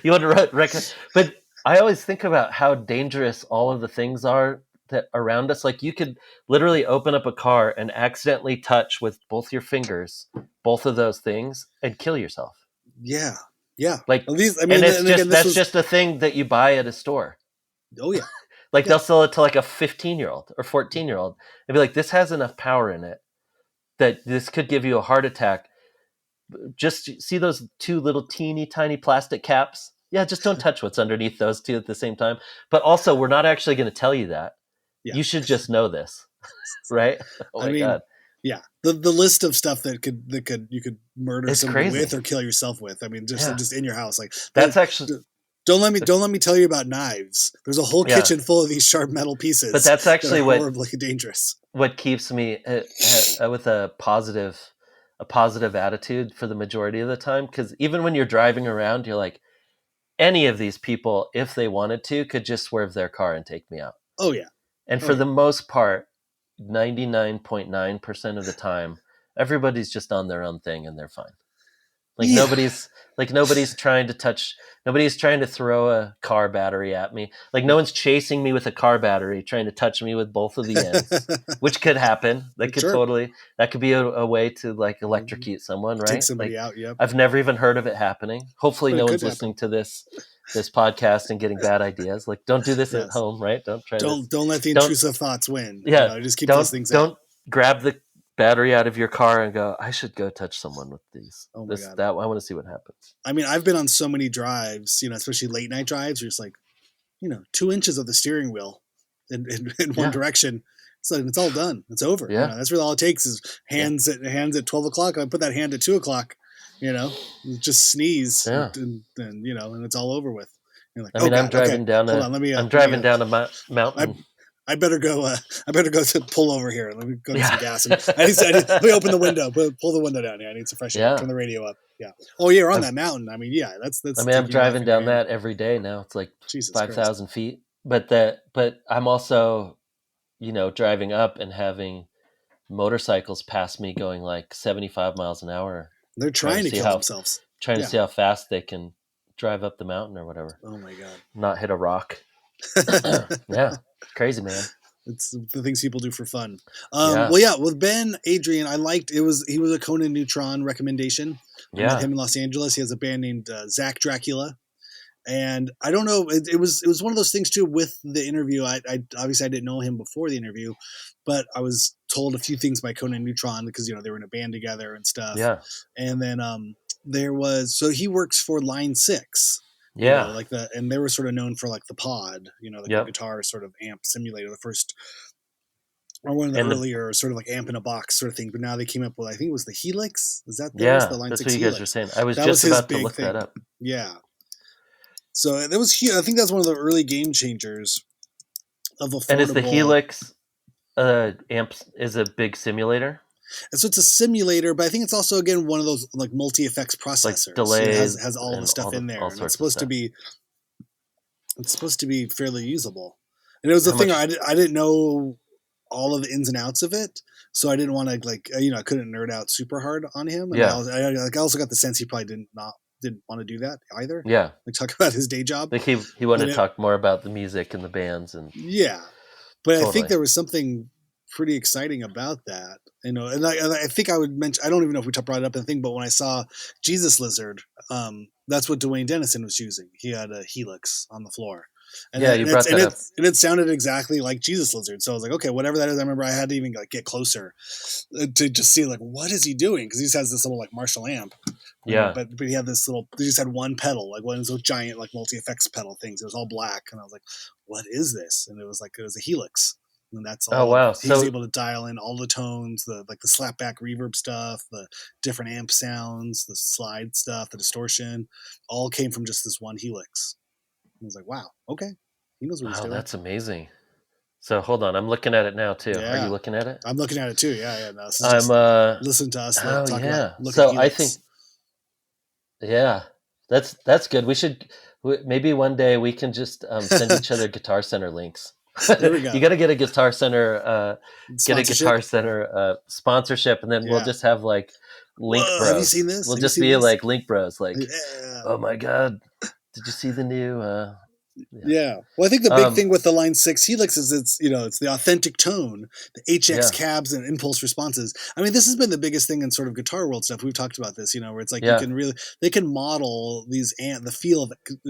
You wouldn't recommend, but I always think about how dangerous all of the things are that around us. Like you could literally open up a car and accidentally touch with both your fingers, both of those things, and kill yourself. Yeah. Yeah. Like, at least, I mean, and that's just a thing that you buy at a store. Oh yeah. Like they'll sell it to like a 15-year-old or 14-year-old and be like, this has enough power in it that this could give you a heart attack. Just see those two little teeny tiny plastic caps. Yeah. Just don't touch what's underneath those two at the same time. But also we're not actually going to tell you that. Yeah. You should just know this. Right. Oh my God. Yeah, the list of stuff that you could murder someone with or kill yourself with. I mean, just in your house, like that's actually. Don't let me tell you about knives. There's a whole kitchen full of these sharp metal pieces. But that's actually horribly dangerous. What keeps me with a positive attitude for the majority of the time, because even when you're driving around, you're like, any of these people, if they wanted to, could just swerve their car and take me out. Oh yeah, and for the most part. 99.9% of the time, everybody's just on their own thing and they're fine. Like nobody's trying to throw a car battery at me. Like no one's chasing me with a car battery, trying to touch me with both of the ends, which could happen. That could be a way to like electrocute someone, right? Take somebody out. Yep. I've never even heard of it happening. Hopefully no one's listening to this podcast and getting bad ideas. Like don't do this at home, right? Don't let the intrusive thoughts win. Yeah. Just keep those things out. Don't grab the battery out of your car and go, I should go touch someone with these. Oh my God. I want to see what happens. I mean, I've been on so many drives, especially late night drives, where it's like, 2 inches of the steering wheel in one direction. So it's all done. It's over. Yeah. That's really all it takes is hands at 12 o'clock. I put that hand at 2 o'clock, just sneeze and it's all over with. You're like, I'm driving down a mountain. I better go to pull over here. Let me go get some gas. Let me open the window, pull the window down. Yeah, I need some fresh air. Turn the radio up. Yeah. Oh, yeah, you're on that mountain. I mean, yeah, that's. I'm driving down that every day now. It's like 5,000 feet. But I'm also, driving up and having motorcycles past me going like 75 miles an hour. They're trying to kill themselves. Trying to see how fast they can drive up the mountain or whatever. Oh my God. Not hit a rock. Yeah. Crazy, man. It's the things people do for fun. Well, yeah, with Ben Adrian, I liked he was a Conan Neutron recommendation. I met him in Los Angeles. He has a band named Zach Dracula. And I don't know, it was one of those things too with the interview. I obviously I didn't know him before the interview, but I was told a few things by Conan Neutron because, they were in a band together and stuff. Yeah. And then so he works for Line 6. Yeah. And they were sort of known for like the pod, the guitar sort of amp simulator, the first, or one of the earlier sort of like amp in a box sort of thing. But now they came up with, I think it was the Helix. Is that the Line that's 6 what you guys Helix. were saying. I was just about to look that up. Yeah. So that was huge. I think that's one of the early game changers of affordable. And is the Helix amps is a big simulator? And so it's a simulator, but I think it's also, again, one of those like multi-effects processors. Like delays, has all the stuff in there. And it's supposed to be fairly usable. And it was the thing I didn't know all of the ins and outs of it, so I didn't want to I couldn't nerd out super hard on him. And I also got the sense he probably didn't want to do that either. Yeah, talk about his day job. He wanted to talk more about the music and the bands and but totally. I think there was something pretty exciting about that, and I think I would mention. I don't even know if we brought it up in the thing, but when I saw Jesus Lizard, that's what Dwayne Dennison was using. He had a Helix on the floor. And you brought that up. And it sounded exactly like Jesus Lizard. So I was like, okay, whatever that is. I remember I had to even get closer to just see what is he doing? Because he just has this little Marshall amp. Yeah. But he had this he just had one pedal, one of those giant multi-effects pedal things. It was all black. And I was like, what is this? And it was a Helix. And that's all. Oh, wow. He was able to dial in all the tones, the slapback reverb stuff, the different amp sounds, the slide stuff, the distortion, all came from just this one Helix. I was like, wow, okay. He knows what he's doing. That's amazing. So hold on, I'm looking at it now too. Yeah. Are you looking at it? I'm looking at it too. Yeah. No, listen to us. Talk about so I think, that's good. We should maybe one day we can just send each other Guitar Center links. There we go. You got to get a Guitar Center, sponsorship, and then we'll just have Link Bros. Have you seen this? We'll just be like Link Bros. Oh my God. Did you see the new? Yeah. Well, I think the big thing with the Line 6 Helix is it's the authentic tone, the HX cabs and impulse responses. I mean, this has been the biggest thing in sort of guitar world stuff. We've talked about this, where it's they can model the feel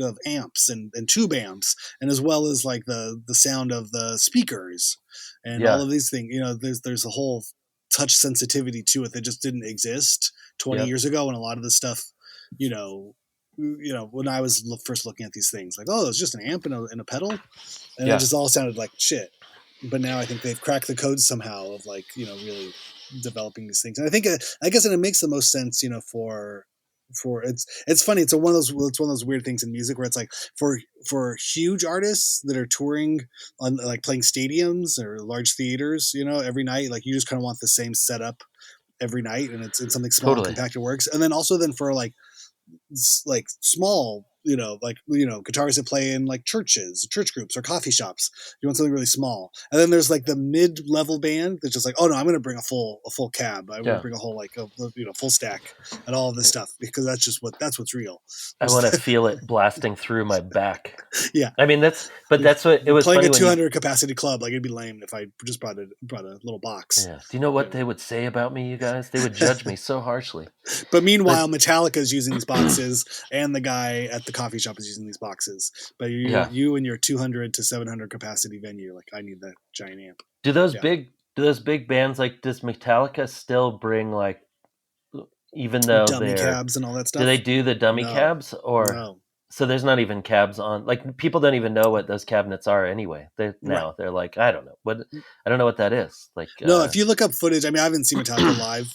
of amps and tube amps, and as well as the sound of the speakers and all of these things. There's a whole touch sensitivity to it that just didn't exist 20 years ago, and a lot of the stuff, when I was first looking at these things, it's just an amp and a pedal, and it just all sounded like shit. But now I think they've cracked the code somehow of really developing these things. And I guess it makes the most sense, for it's funny. It's one of those weird things in music where it's for huge artists that are touring on playing stadiums or large theaters, every night, you just kind of want the same setup every night, and it's something small and compact, it works. And then also for small, guitarists that play in churches, church groups, or coffee shops. You want something really small. And then there's the mid-level band that's just oh no, I'm going to bring a full cab. I'm going to bring a whole full stack and all of this stuff, because that's what's real. I want to feel it blasting through my back. Yeah. I mean that's what it was. Playing funny a 200 capacity club, it'd be lame if I just brought a little box. Yeah. Do you know what they would say about me, you guys? They would judge me so harshly. But meanwhile, Metallica's using these boxes, and the guy at the coffee shop is using these boxes. But you and your 200 to 700 capacity venue, I need that giant amp. Do those big bands does Metallica still bring even though dummy cabs and all that stuff? Do they do the dummy cabs or? No. So there's not even cabs on. People don't even know what those cabinets are anyway. They're like, I don't know what that is. No, if you look up footage, I mean, I haven't seen Metallica live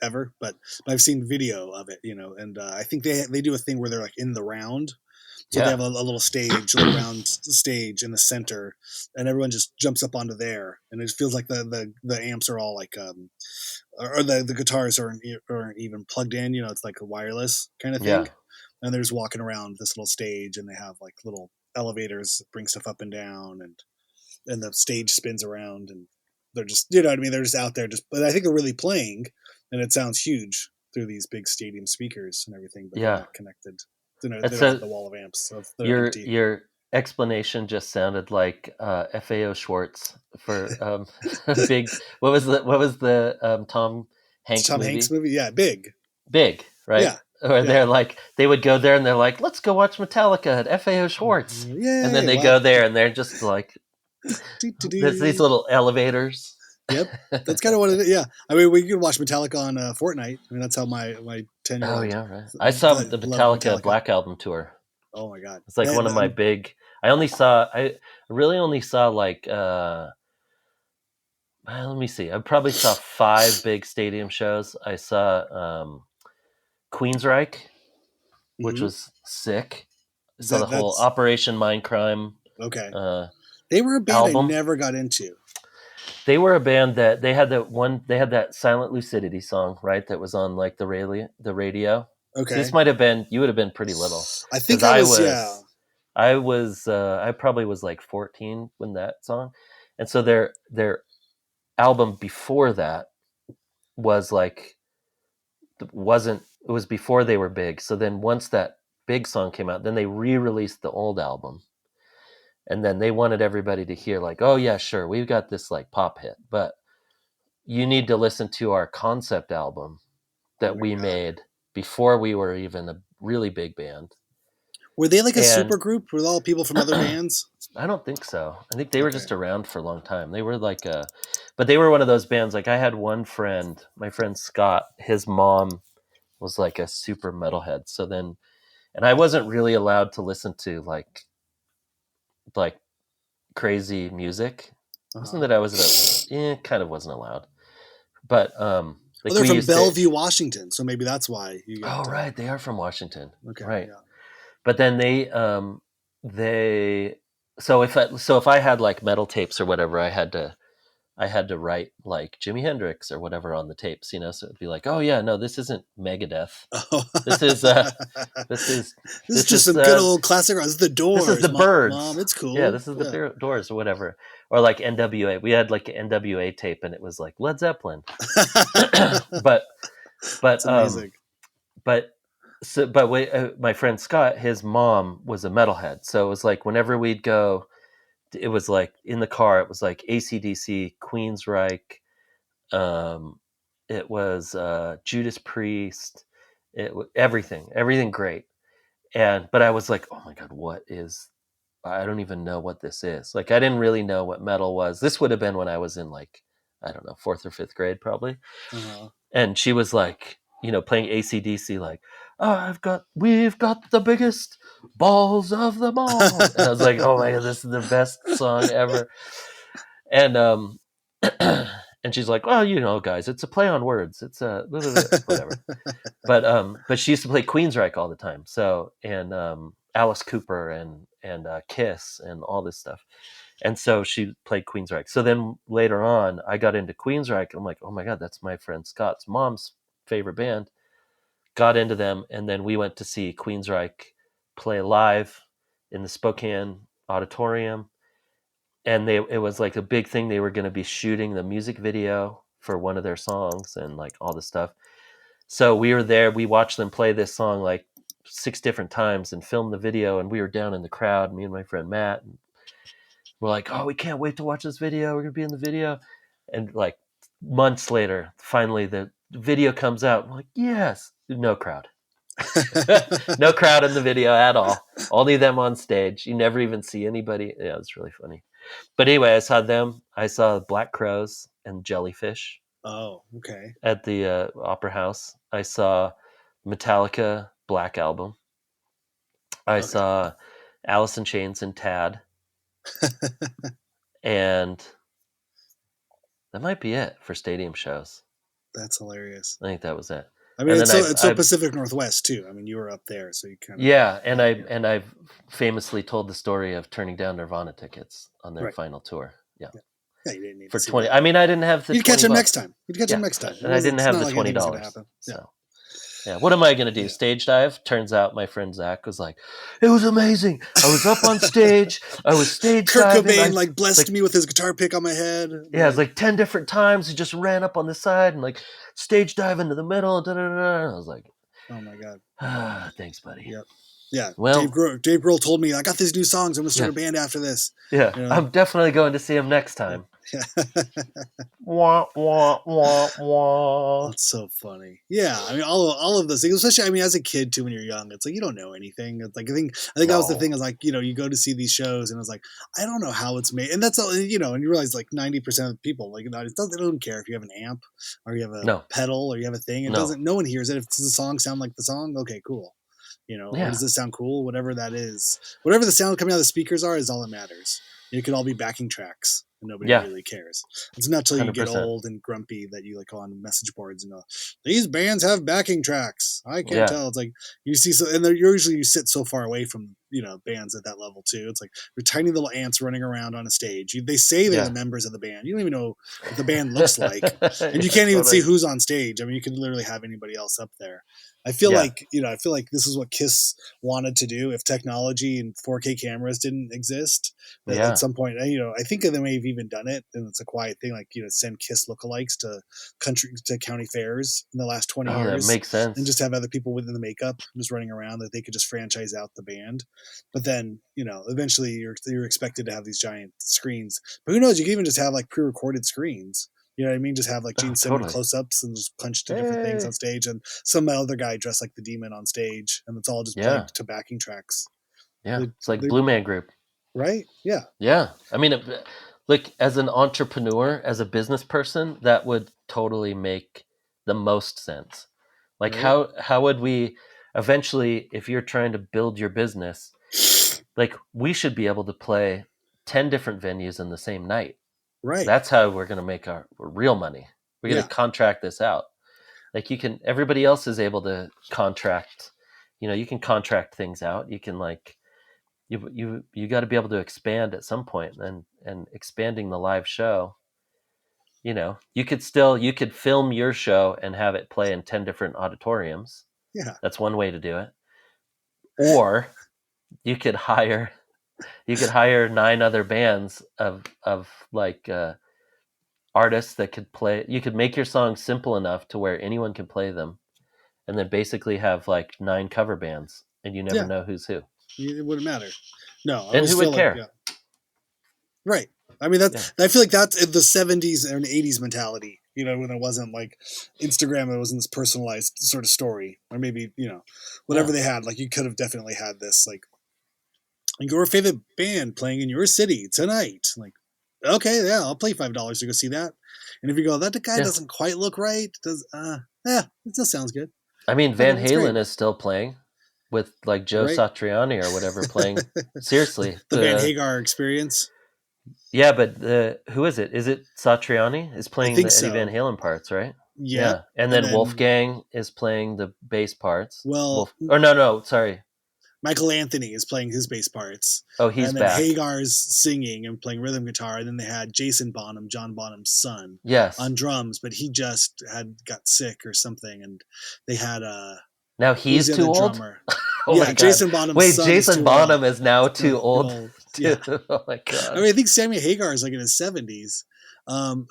ever, but I've seen video of it, and I think they do a thing where they're in the round. So they have a little round stage in the center, and everyone just jumps up onto there, and it feels like the amps are all or the guitars aren't even plugged in. It's like a wireless kind of thing. Yeah. And they're just walking around this little stage, and they have little elevators that bring stuff up and down, and the stage spins around, and they're just, you know what I mean? They're just out there but I think they're really playing, and it sounds huge through these big stadium speakers and everything, but they're not connected. They don't have the wall of amps, so they're empty. Your explanation just sounded like FAO Schwartz for big. What was the Tom Hanks movie? Hanks movie, yeah, Big, right? Yeah. Or they're like, they would go there and they're like, let's go watch Metallica at FAO Schwartz. Yay, and then they go there and they're just like, there's these little elevators. Yep, that's kind of what it is. Yeah, I mean, we could watch Metallica on Fortnite. I mean, that's how my 10-year-old. Oh yeah, right. I saw the Metallica Black Album tour. Oh my god, it's like one of my big. I really only saw like. Let me see. I probably saw 5 big stadium shows. I saw Queensryche, which was sick. I saw the whole Operation Mindcrime. Okay. They were a band album. I never got into. They were a band that they had that Silent Lucidity song, right? That was on like the radio. Okay. So this might have been, you would have been pretty little. I think I was I probably was like 14 when that song. And so their album before that was like, it was before they were big. So then once that big song came out, then they re-released the old album. And then they wanted everybody to hear like, oh yeah, sure, we've got this like pop hit, but you need to listen to our concept album that we made before we were even a really big band. Were they like a super group with all people from other bands? I don't think so. I think they were just around for a long time. They were like but they were one of those bands. Like I had one friend, my friend Scott, his mom was like a super metalhead. So then, and I wasn't really allowed to listen to like crazy music. It wasn't that I was kind of wasn't allowed. But like they're from Bellevue, Washington, so maybe that's why you got right, they are from Washington. Okay. Right. Yeah. But then so if I had like metal tapes or whatever, I had to write like Jimi Hendrix or whatever on the tapes, you know, so it'd be like, oh yeah, no, this isn't Megadeth. Oh. This is just some good old classic rock. This is the Doors. This is the Birds. Mom, it's cool. Yeah, this is the Doors or whatever. Or like NWA. We had like an NWA tape and it was like Led Zeppelin. but That's amazing. My friend Scott, his mom was a metalhead. So it was like whenever we'd go, it was like in the car, it was like AC/DC, Queensryche, it was Judas Priest, everything great. But I was like, oh my God, I don't even know what this is. Like, I didn't really know what metal was. This would have been when I was in like, I don't know, 4th or 5th grade probably. Uh-huh. And she was like, you know, playing AC/DC, like, we've got the biggest balls of them all. And I was like, oh my God, this is the best song ever. And and she's like, well, you know, guys, it's a play on words. It's a whatever. But she used to play Queensryche all the time. So, and Alice Cooper and Kiss and all this stuff. And so she played Queensryche. So then later on, I got into Queensryche. I'm like, oh my God, that's my friend Scott's mom's favorite band. Got into them, and then we went to see Queensryche play live in the Spokane Auditorium. And it was like a big thing. They were going to be shooting the music video for one of their songs and like all this stuff. So we were there. We watched them play this song like 6 different times and filmed the video. And we were down in the crowd, me and my friend Matt. And we're like, oh, we can't wait to watch this video. We're going to be in the video. And like months later, finally the video comes out. I'm like, yes, no crowd. No crowd in the video at all. Only them on stage. You never even see anybody. Yeah, it's really funny. But anyway, I saw them. I saw Black Crowes and Jellyfish. Oh, okay. At the Opera House. I saw Metallica Black Album. I saw Alice in Chains and Tad. And that might be it for stadium shows. That's hilarious. I think that was it. I mean, it's so Pacific Northwest too. I mean, you were up there, so you kind of I've famously told the story of turning down Nirvana tickets on their final tour. Yeah, you didn't need for 20. I mean, I didn't have the. You'd catch them next time. You'd catch them next time. And I didn't have the $20. So. Yeah. What am I going to do? Yeah. Stage dive? Turns out my friend Zach was like, it was amazing. I was up on stage. I was stage diving. Kurt Cobain blessed me with his guitar pick on my head. Yeah, it's 10 different times. He just ran up on the side and stage dive into the middle. Da, da, da. I was like, oh my God. Thanks, buddy. Yep. Yeah. Well, Dave Grohl told me, I got these new songs. I'm going to start a band after this. Yeah. I'm definitely going to see him next time. Yeah. Wah, wah, wah, wah. That's so funny. Yeah, I mean, all of those things, especially, as a kid too, when you're young, it's you don't know anything. It's I think that was the thing, is you go to see these shows and it's I don't know how it's made, and that's all, and you realize 90% of people they don't care if you have an amp or you have a pedal or you have a thing. It doesn't. No one hears it. If the song sound like the song, okay, cool. Or does this sound cool? Whatever that is, whatever the sound coming out of the speakers is all that matters. It could all be backing tracks. And nobody really cares. It's not till you 100%. Get old and grumpy that you go on message boards and go, these bands have backing tracks. I can't tell. It's you see, and usually you sit so far away from bands at that level too. It's they're tiny little ants running around on a stage. They say they're the members of the band. You don't even know what the band looks like, and you can't even see who's on stage. I mean, you could literally have anybody else up there. I feel I feel like this is what Kiss wanted to do if technology and 4K cameras didn't exist. At some point, I think they may have even done it, and it's a quiet thing, send Kiss lookalikes to county fairs in the last 20 years. That makes sense. And just have other people within the makeup just running around that they could just franchise out the band. But then, eventually you're expected to have these giant screens. But who knows? You can even just have pre-recorded screens. You know what I mean? Just have Gene Simmons close-ups and just punch to different things on stage, and some other guy dressed like the demon on stage, and it's all just played to backing tracks. Yeah, it's like Blue Man Group. Right? Yeah. Yeah. I mean, as an entrepreneur, as a business person, that would totally make the most sense. Right. How would we eventually, if you're trying to build your business, we should be able to play 10 different venues in the same night. Right. That's how we're going to make our real money. We're going to contract this out. Everybody else is able to contract, you can contract things out. You can you got to be able to expand at some point, and expanding the live show, you could film your show and have it play in 10 different auditoriums. Yeah. That's one way to do it. Or you could hire 9 other bands of artists that could play. You could make your songs simple enough to where anyone can play them, and then basically have 9 cover bands, and you never know who's who. It wouldn't matter. No. And who would care? Right. I mean, I feel like that's the 70s and 80s mentality, when it wasn't Instagram, it wasn't this personalized sort of story, or maybe, whatever they had, you could have definitely had this, your favorite band playing in your city tonight. Okay, yeah, I'll pay $5 to go see that. And if you go, that guy doesn't quite look right, it still sounds good. I mean, Van Halen is still playing with Joe Satriani or whatever playing. Seriously. The Van Hagar Experience. Yeah, but who is it? Is it Satriani is playing the Eddie Van Halen parts, right? Yeah. And then Wolfgang is playing the bass parts. Well, sorry. Michael Anthony is playing his bass parts. Oh, he's back. And then back. Hagar's singing and playing rhythm guitar. And then they had Jason Bonham, John Bonham's son, on drums, but he just got sick or something. And they had now he's too old. Drummer. Oh my God. Jason Bonham's son. Jason Bonham is now too old. Yeah. Oh my God. I mean, I think Sammy Hagar is in his 70s.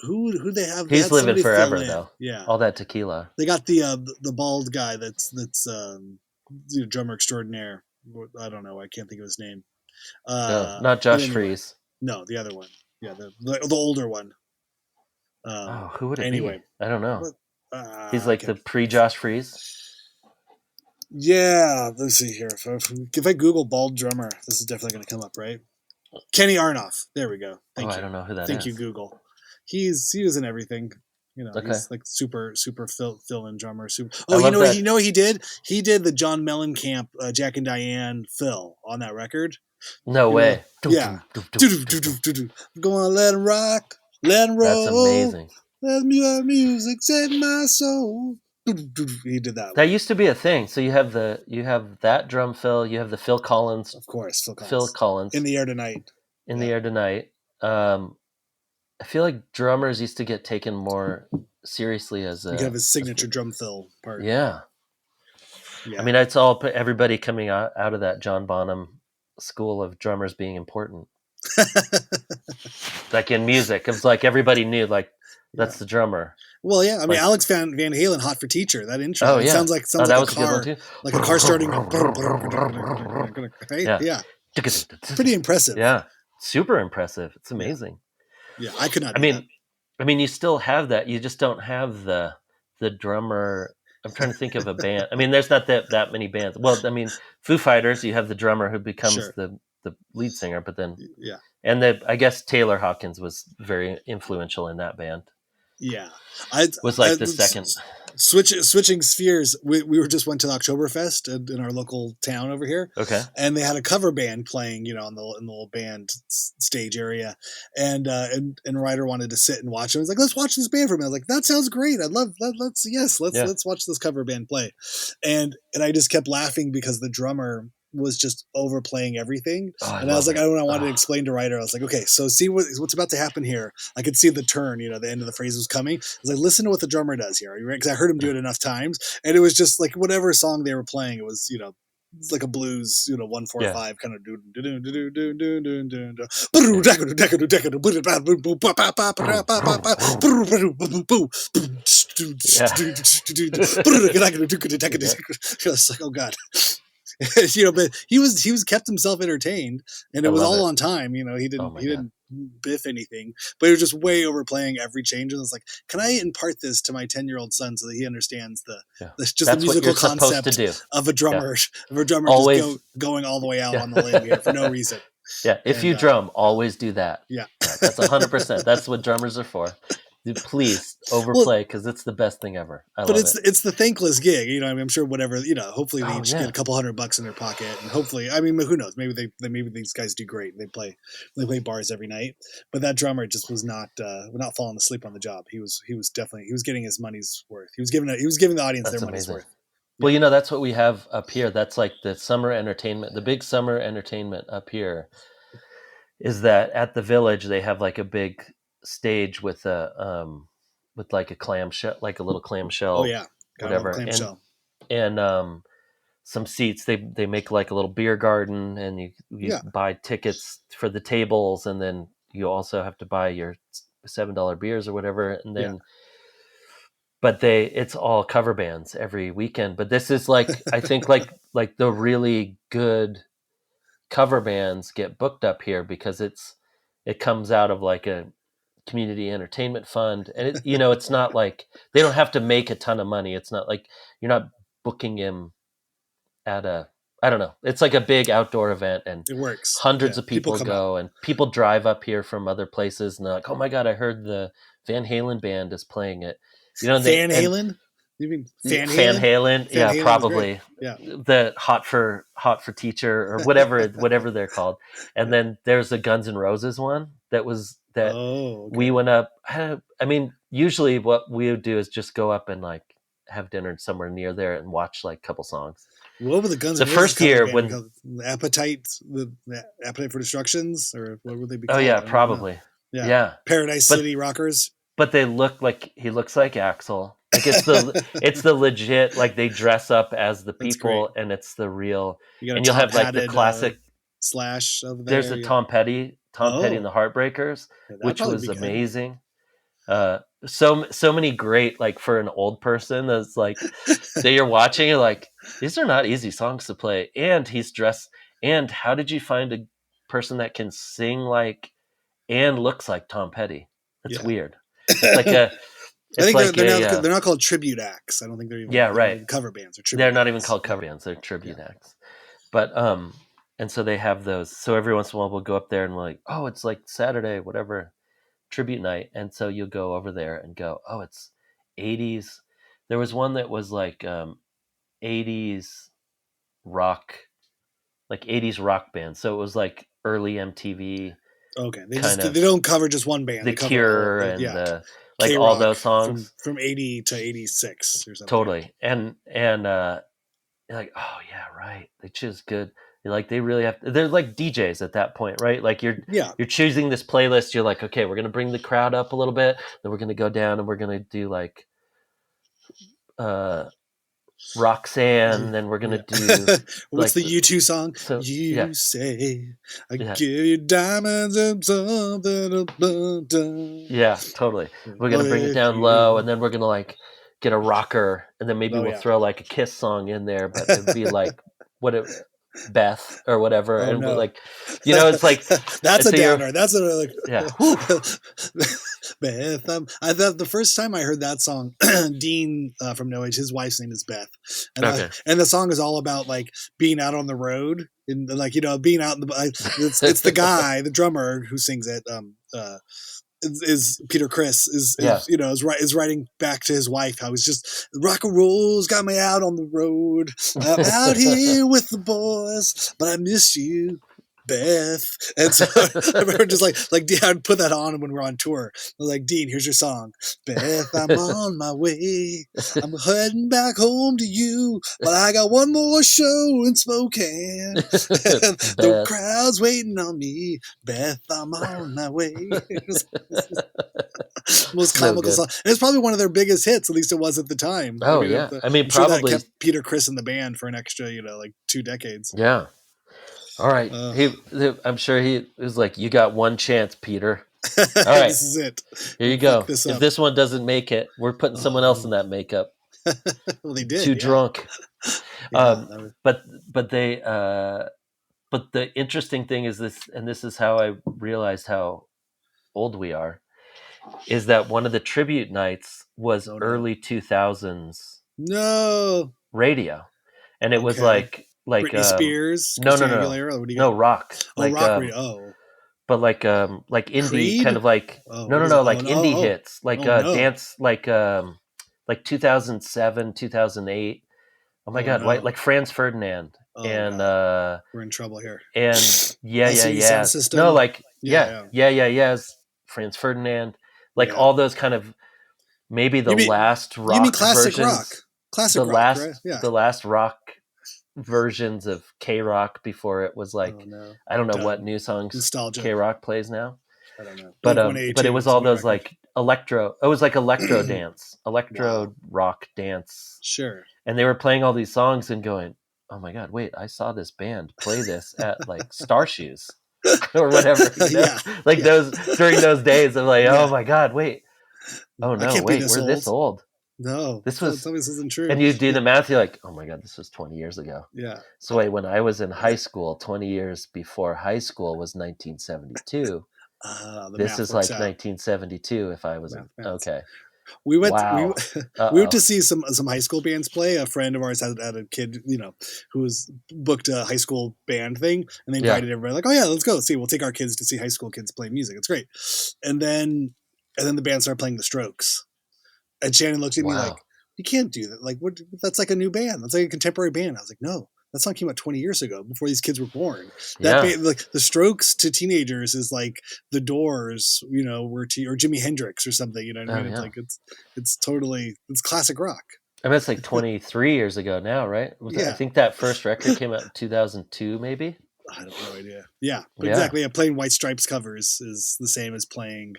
Who they have? He's living forever though. Yeah. All that tequila. They got the bald guy that's drummer extraordinaire. I don't know. I can't think of his name. No, not Josh Freese. No, the other one. Yeah, the older one. Who would it be? I don't know. He's the pre-Josh Freese. Yeah, let's see here. If I Google bald drummer, this is definitely going to come up, right? Kenny Aronoff. There we go. Thank you. I don't know who that is. Thank you, Google. He was in everything. Okay. He's super fill-in drummer. What he did? He did the John Mellencamp, Jack and Diane fill on that record. No way. Yeah. Go on, let him rock, let him roll. That's amazing. Let music set my soul. He did that. That used to be a thing. So you have that drum fill. You have the Phil Collins. Of course, Phil Collins. In the Air Tonight. The Air Tonight. I feel like drummers used to get taken more seriously as you have his signature drum fill part. Yeah. I mean, it's all everybody coming out of that John Bonham school of drummers being important. Like in music, it was like everybody knew, like, that's the drummer. Well, yeah, I mean, like, Alex Van Halen, "Hot for Teacher," that intro. Oh, yeah. It sounds like that a was car, a good one too. Like a car starting. Right? Yeah. Pretty impressive. Yeah, super impressive. It's amazing. Yeah, I could not do that. I mean, you still have that. You just don't have the drummer. I'm trying to think of a band. I mean, there's not that many bands. Well, I mean, Foo Fighters, you have the drummer who becomes the lead singer, but then and I guess Taylor Hawkins was very influential in that band. Yeah, was like the second. Switching spheres. We just went to the Oktoberfest in our local town over here. Okay, and they had a cover band playing, in the little band stage area, and Ryder wanted to sit and watch. I was like, let's watch this band for a minute. I was like, that sounds great. I'd love that. Let's watch this cover band play, and I just kept laughing because the drummer was just overplaying everything. And I was like, I wanted to explain to Ryder. I was like, okay, so see what's about to happen here. I could see the turn, the end of the phrase was coming. I was like, listen to what the drummer does here. Are you ready? Because I heard him do it enough times. And it was just like whatever song they were playing, it was, it's like a blues, 1-4-5 kind of It's like, oh God. But he was kept himself entertained, and it was all on time. He didn't biff anything, but he was just way overplaying every change. And it's like, can I impart this to my 10-year-old son so that he understands the musical concept of a drummer, always just going all the way out on the limb here for no reason. Yeah, if you drum, always do that. Yeah, that's 100%. That's what drummers are for. Please overplay because it's the best thing ever. But it's the thankless gig, I'm sure whatever, hopefully they each get a couple $100 in their pocket, and hopefully, I mean, who knows? Maybe these guys do great. They play bars every night, but that drummer just was not falling asleep on the job. He was getting his money's worth. He was giving the audience their money's worth. Well, that's what we have up here. That's like the summer entertainment, the big summer entertainment up here. Is that at the Village they have like a big stage with like a clamshell, like a little clamshell. Oh yeah, whatever. And some seats. They make like a little beer garden, and you buy tickets for the tables, and then you also have to buy your $7 beers or whatever, and then. But it's all cover bands every weekend. But this is like I think like the really good cover bands get booked up here because it comes out of like a community entertainment fund, and it's not like they don't have to make a ton of money. It's not like you're not booking him at I don't know. It's like a big outdoor event, and it works. Hundreds of people go, and people drive up here from other places, and they're like, "Oh my God, I heard the Van Halen band is playing it." Van Halen? You mean Van Halen? Yeah, Halen's probably. Yeah. The Hot for Teacher or whatever they're called. And then there's a Guns N' Roses one that we went up. I mean, usually what we would do is just go up and like have dinner somewhere near there and watch like a couple songs. What were the Guns N' Roses? The first year when the Appetite for Destructions, or what would they be called? Oh yeah, probably. Yeah. Paradise City Rockers. But he looks like Axl. Like it's the legit, like they dress up as the people, and it's the real. And you'll have like the classic Slash over there. There's a Tom Petty and the Heartbreakers, which was amazing. So many great, like for an old person that's like that you're watching, you're like, these are not easy songs to play. And he's dressed. And how did you find a person that can sing like and looks like Tom Petty? It's weird. It's like I think they're not called tribute acts. I don't think they're even cover bands or tribute. They're not even called cover bands. They're tribute acts. But and so they have those. So every once in a while we'll go up there and we're like, oh, it's like Saturday, whatever, tribute night. And so you'll go over there and go, oh, it's 80s. There was one that was like 80s rock, like 80s rock band. So it was like early MTV. Okay, they don't cover just one band. The Cure and like K-Rock all those songs from 80 to 86 or something. Totally, and you're like, oh yeah, right. They choose good. You're like, they really have. They're like DJs at that point, right? Like you're choosing this playlist. You're like, okay, we're gonna bring the crowd up a little bit. Then we're gonna go down and we're gonna do like Roxanne, then we're gonna do what's the U2 song? So, you say I give you diamonds and something. Yeah, totally. We're gonna bring it down low, and then we're gonna like get a rocker, and then maybe we'll throw like a Kiss song in there, but it'd be like Beth or whatever, and like, it's like that's a downer. That's a like Beth. I thought the first time I heard that song, Dean from No Age, his wife's name is Beth, and and the song is all about like being out on the road and like being out in the. It's the guy, the drummer who sings it. Is Peter Criss is writing back to his wife how he's just rock and roll's got me out on the road. I'm out here with the boys, but I miss you, Beth. And so I remember just like I'd put that on when we're on tour. I was like, Dean, here's your song, Beth. I'm on my way. I'm heading back home to you, but I got one more show in Spokane. The crowd's waiting on me, Beth. I'm on my way. Most comical song. And it's probably one of their biggest hits. At least it was at the time. Oh, yeah. I mean, probably that kept Peter Criss in the band for an extra, like 2 decades. Yeah. All right. I'm sure he was like, you got one chance, Peter. All right. This is it. Here you go. If this one doesn't make it, we're putting someone else in that makeup. Well, they did. Too drunk. But the interesting thing is this, and this is how I realized how old we are, is that one of the tribute nights was early 2000s radio. And it was like Britney Spears, no, Aguilera, what do you got? rock, like rock, but like indie, Creed? kind of like indie hits, like dance, like 2007, 2008. Oh my God, like Franz Ferdinand, and we're in trouble here. And System. No, like Franz Ferdinand, like all those kind of maybe last rock. You mean classic versions, rock? Classic the rock, last, right? Yeah. The last rock versions of K-Rock before it was like I don't know what new songs Nostalgia. K-Rock plays now. I don't know. But it was all those like electro. It was like electro dance, rock dance. Sure. And they were playing all these songs and going, "Oh my God, wait! I saw this band play this at like Star Shoes or whatever." Those during those days, I'm like, "Oh my God, wait! Oh no, wait! We're this old." No, this isn't true. And you do the math, you're like, oh my God, this was 20 years ago. Yeah. So wait, when I was in high school, 20 years before high school was 1972. This is like 1972 if I was okay. We went to see some high school bands play. A friend of ours had a kid, who was booked a high school band thing, and they invited everybody like, oh yeah, let's go. See, we'll take our kids to see high school kids play music. It's great. And then the band started playing the Strokes. And Shannon looked at me like, you can't do that. Like, what? That's like a new band. That's like a contemporary band. I was like, no, that song came out 20 years ago before these kids were born. That band, like the Strokes to teenagers is like the Doors, or Jimi Hendrix or something. You know what I mean? It's like it's classic rock. I mean, it's like 23 years ago now, right? I think that first record came out in 2002, maybe. I have no idea. Yeah, but exactly. Yeah, playing White Stripes covers is the same as playing,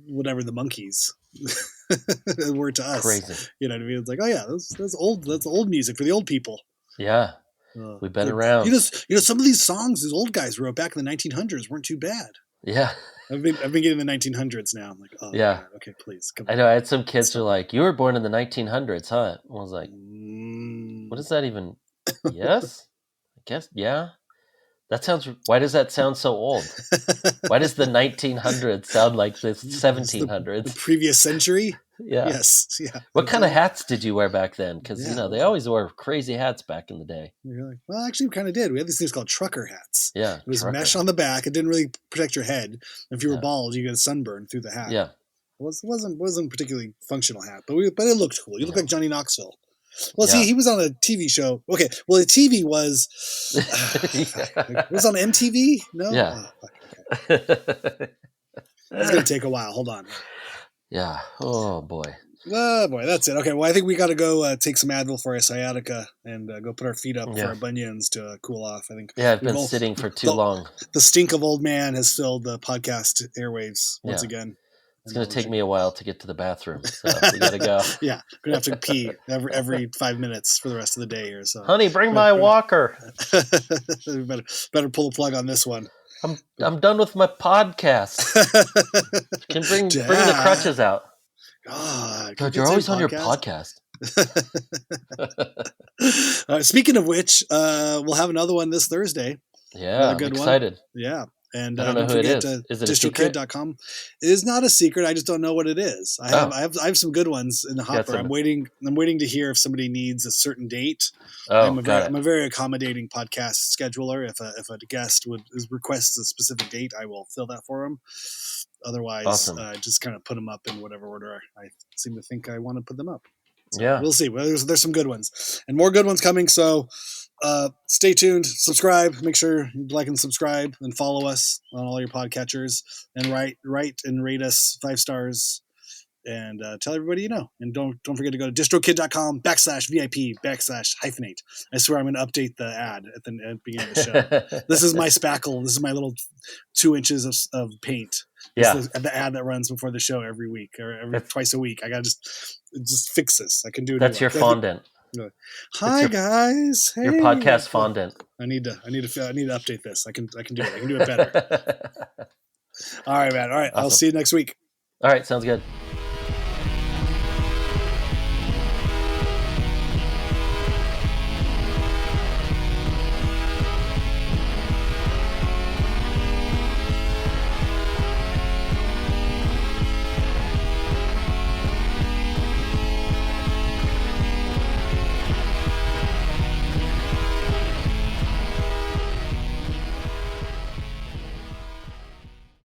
whatever the Monkees were to us. Crazy. You know what I mean? It's like, oh yeah, that's old music for the old people. Yeah. We've been around. Some of these songs these old guys wrote back in the 1900s weren't too bad. Yeah. I've been getting the 1900s now. I'm like, oh yeah, God, okay, please. Come on. I know. I had some kids who are like, you were born in the 1900s, huh? I was like, what is that even? Yes, I guess. Yeah. Why does that sound so old? Why does the 1900s sound like the 1700s? The previous century? Yeah. Yes. Yeah. What kind of hats did you wear back then? Because, they always wore crazy hats back in the day. You're like, well, actually, we kind of did. We had these things called trucker hats. Yeah. It was mesh on the back. It didn't really protect your head. If you were bald, you get a sunburn through the hat. Yeah. It wasn't a particularly functional hat, but it looked cool. You looked like Johnny Knoxville. Well, see, he was on a TV show. Okay, well, the TV was... it was on MTV? No? Yeah. Okay. It's going to take a while. Hold on. Yeah. Oh, boy. Oh, boy, that's it. Okay, well, I think we got to go take some Advil for our sciatica and go put our feet up for our bunions to cool off, I think. Yeah, I've been sitting for too long. The stink of old man has filled the podcast airwaves once again. It's going to take me a while to get to the bathroom, so we got to go. Yeah, going to have to pee every 5 minutes for the rest of the day or so. Honey, bring my walker. better pull the plug on this one. I'm done with my podcast. Can bring the crutches out. God, you're always on your podcast. Speaking of which, we'll have another one this Thursday. Yeah, I'm excited. One. Yeah. And I don't know who it is. Is it distrokid.com. It is not a secret. I just don't know what it is. I have some good ones in the hopper. I'm waiting to hear if somebody needs a certain date. I'm a very accommodating podcast scheduler. If a guest requests a specific date, I will fill that for them. Otherwise, awesome. Just kind of put them up in whatever order I seem to think I want to put them up. So yeah, we'll see. Well, there's some good ones and more good ones coming. So stay tuned, subscribe, make sure you like and subscribe and follow us on all your podcatchers and write and rate us 5 stars and tell everybody you know. And don't forget to go to distrokid.com/VIP/hyphenate. I swear I'm going to update the ad at the beginning of the show. This is my spackle. This is my little 2 inches of paint. Yeah. The ad that runs before the show every week or twice a week. I got to just fix this. I can do it. That's your fondant. Hi guys. Hey. Your podcast fondant. I need to update this. I can do it. I can do it better. All right, man. All right. Awesome. I'll see you next week. All right. Sounds good.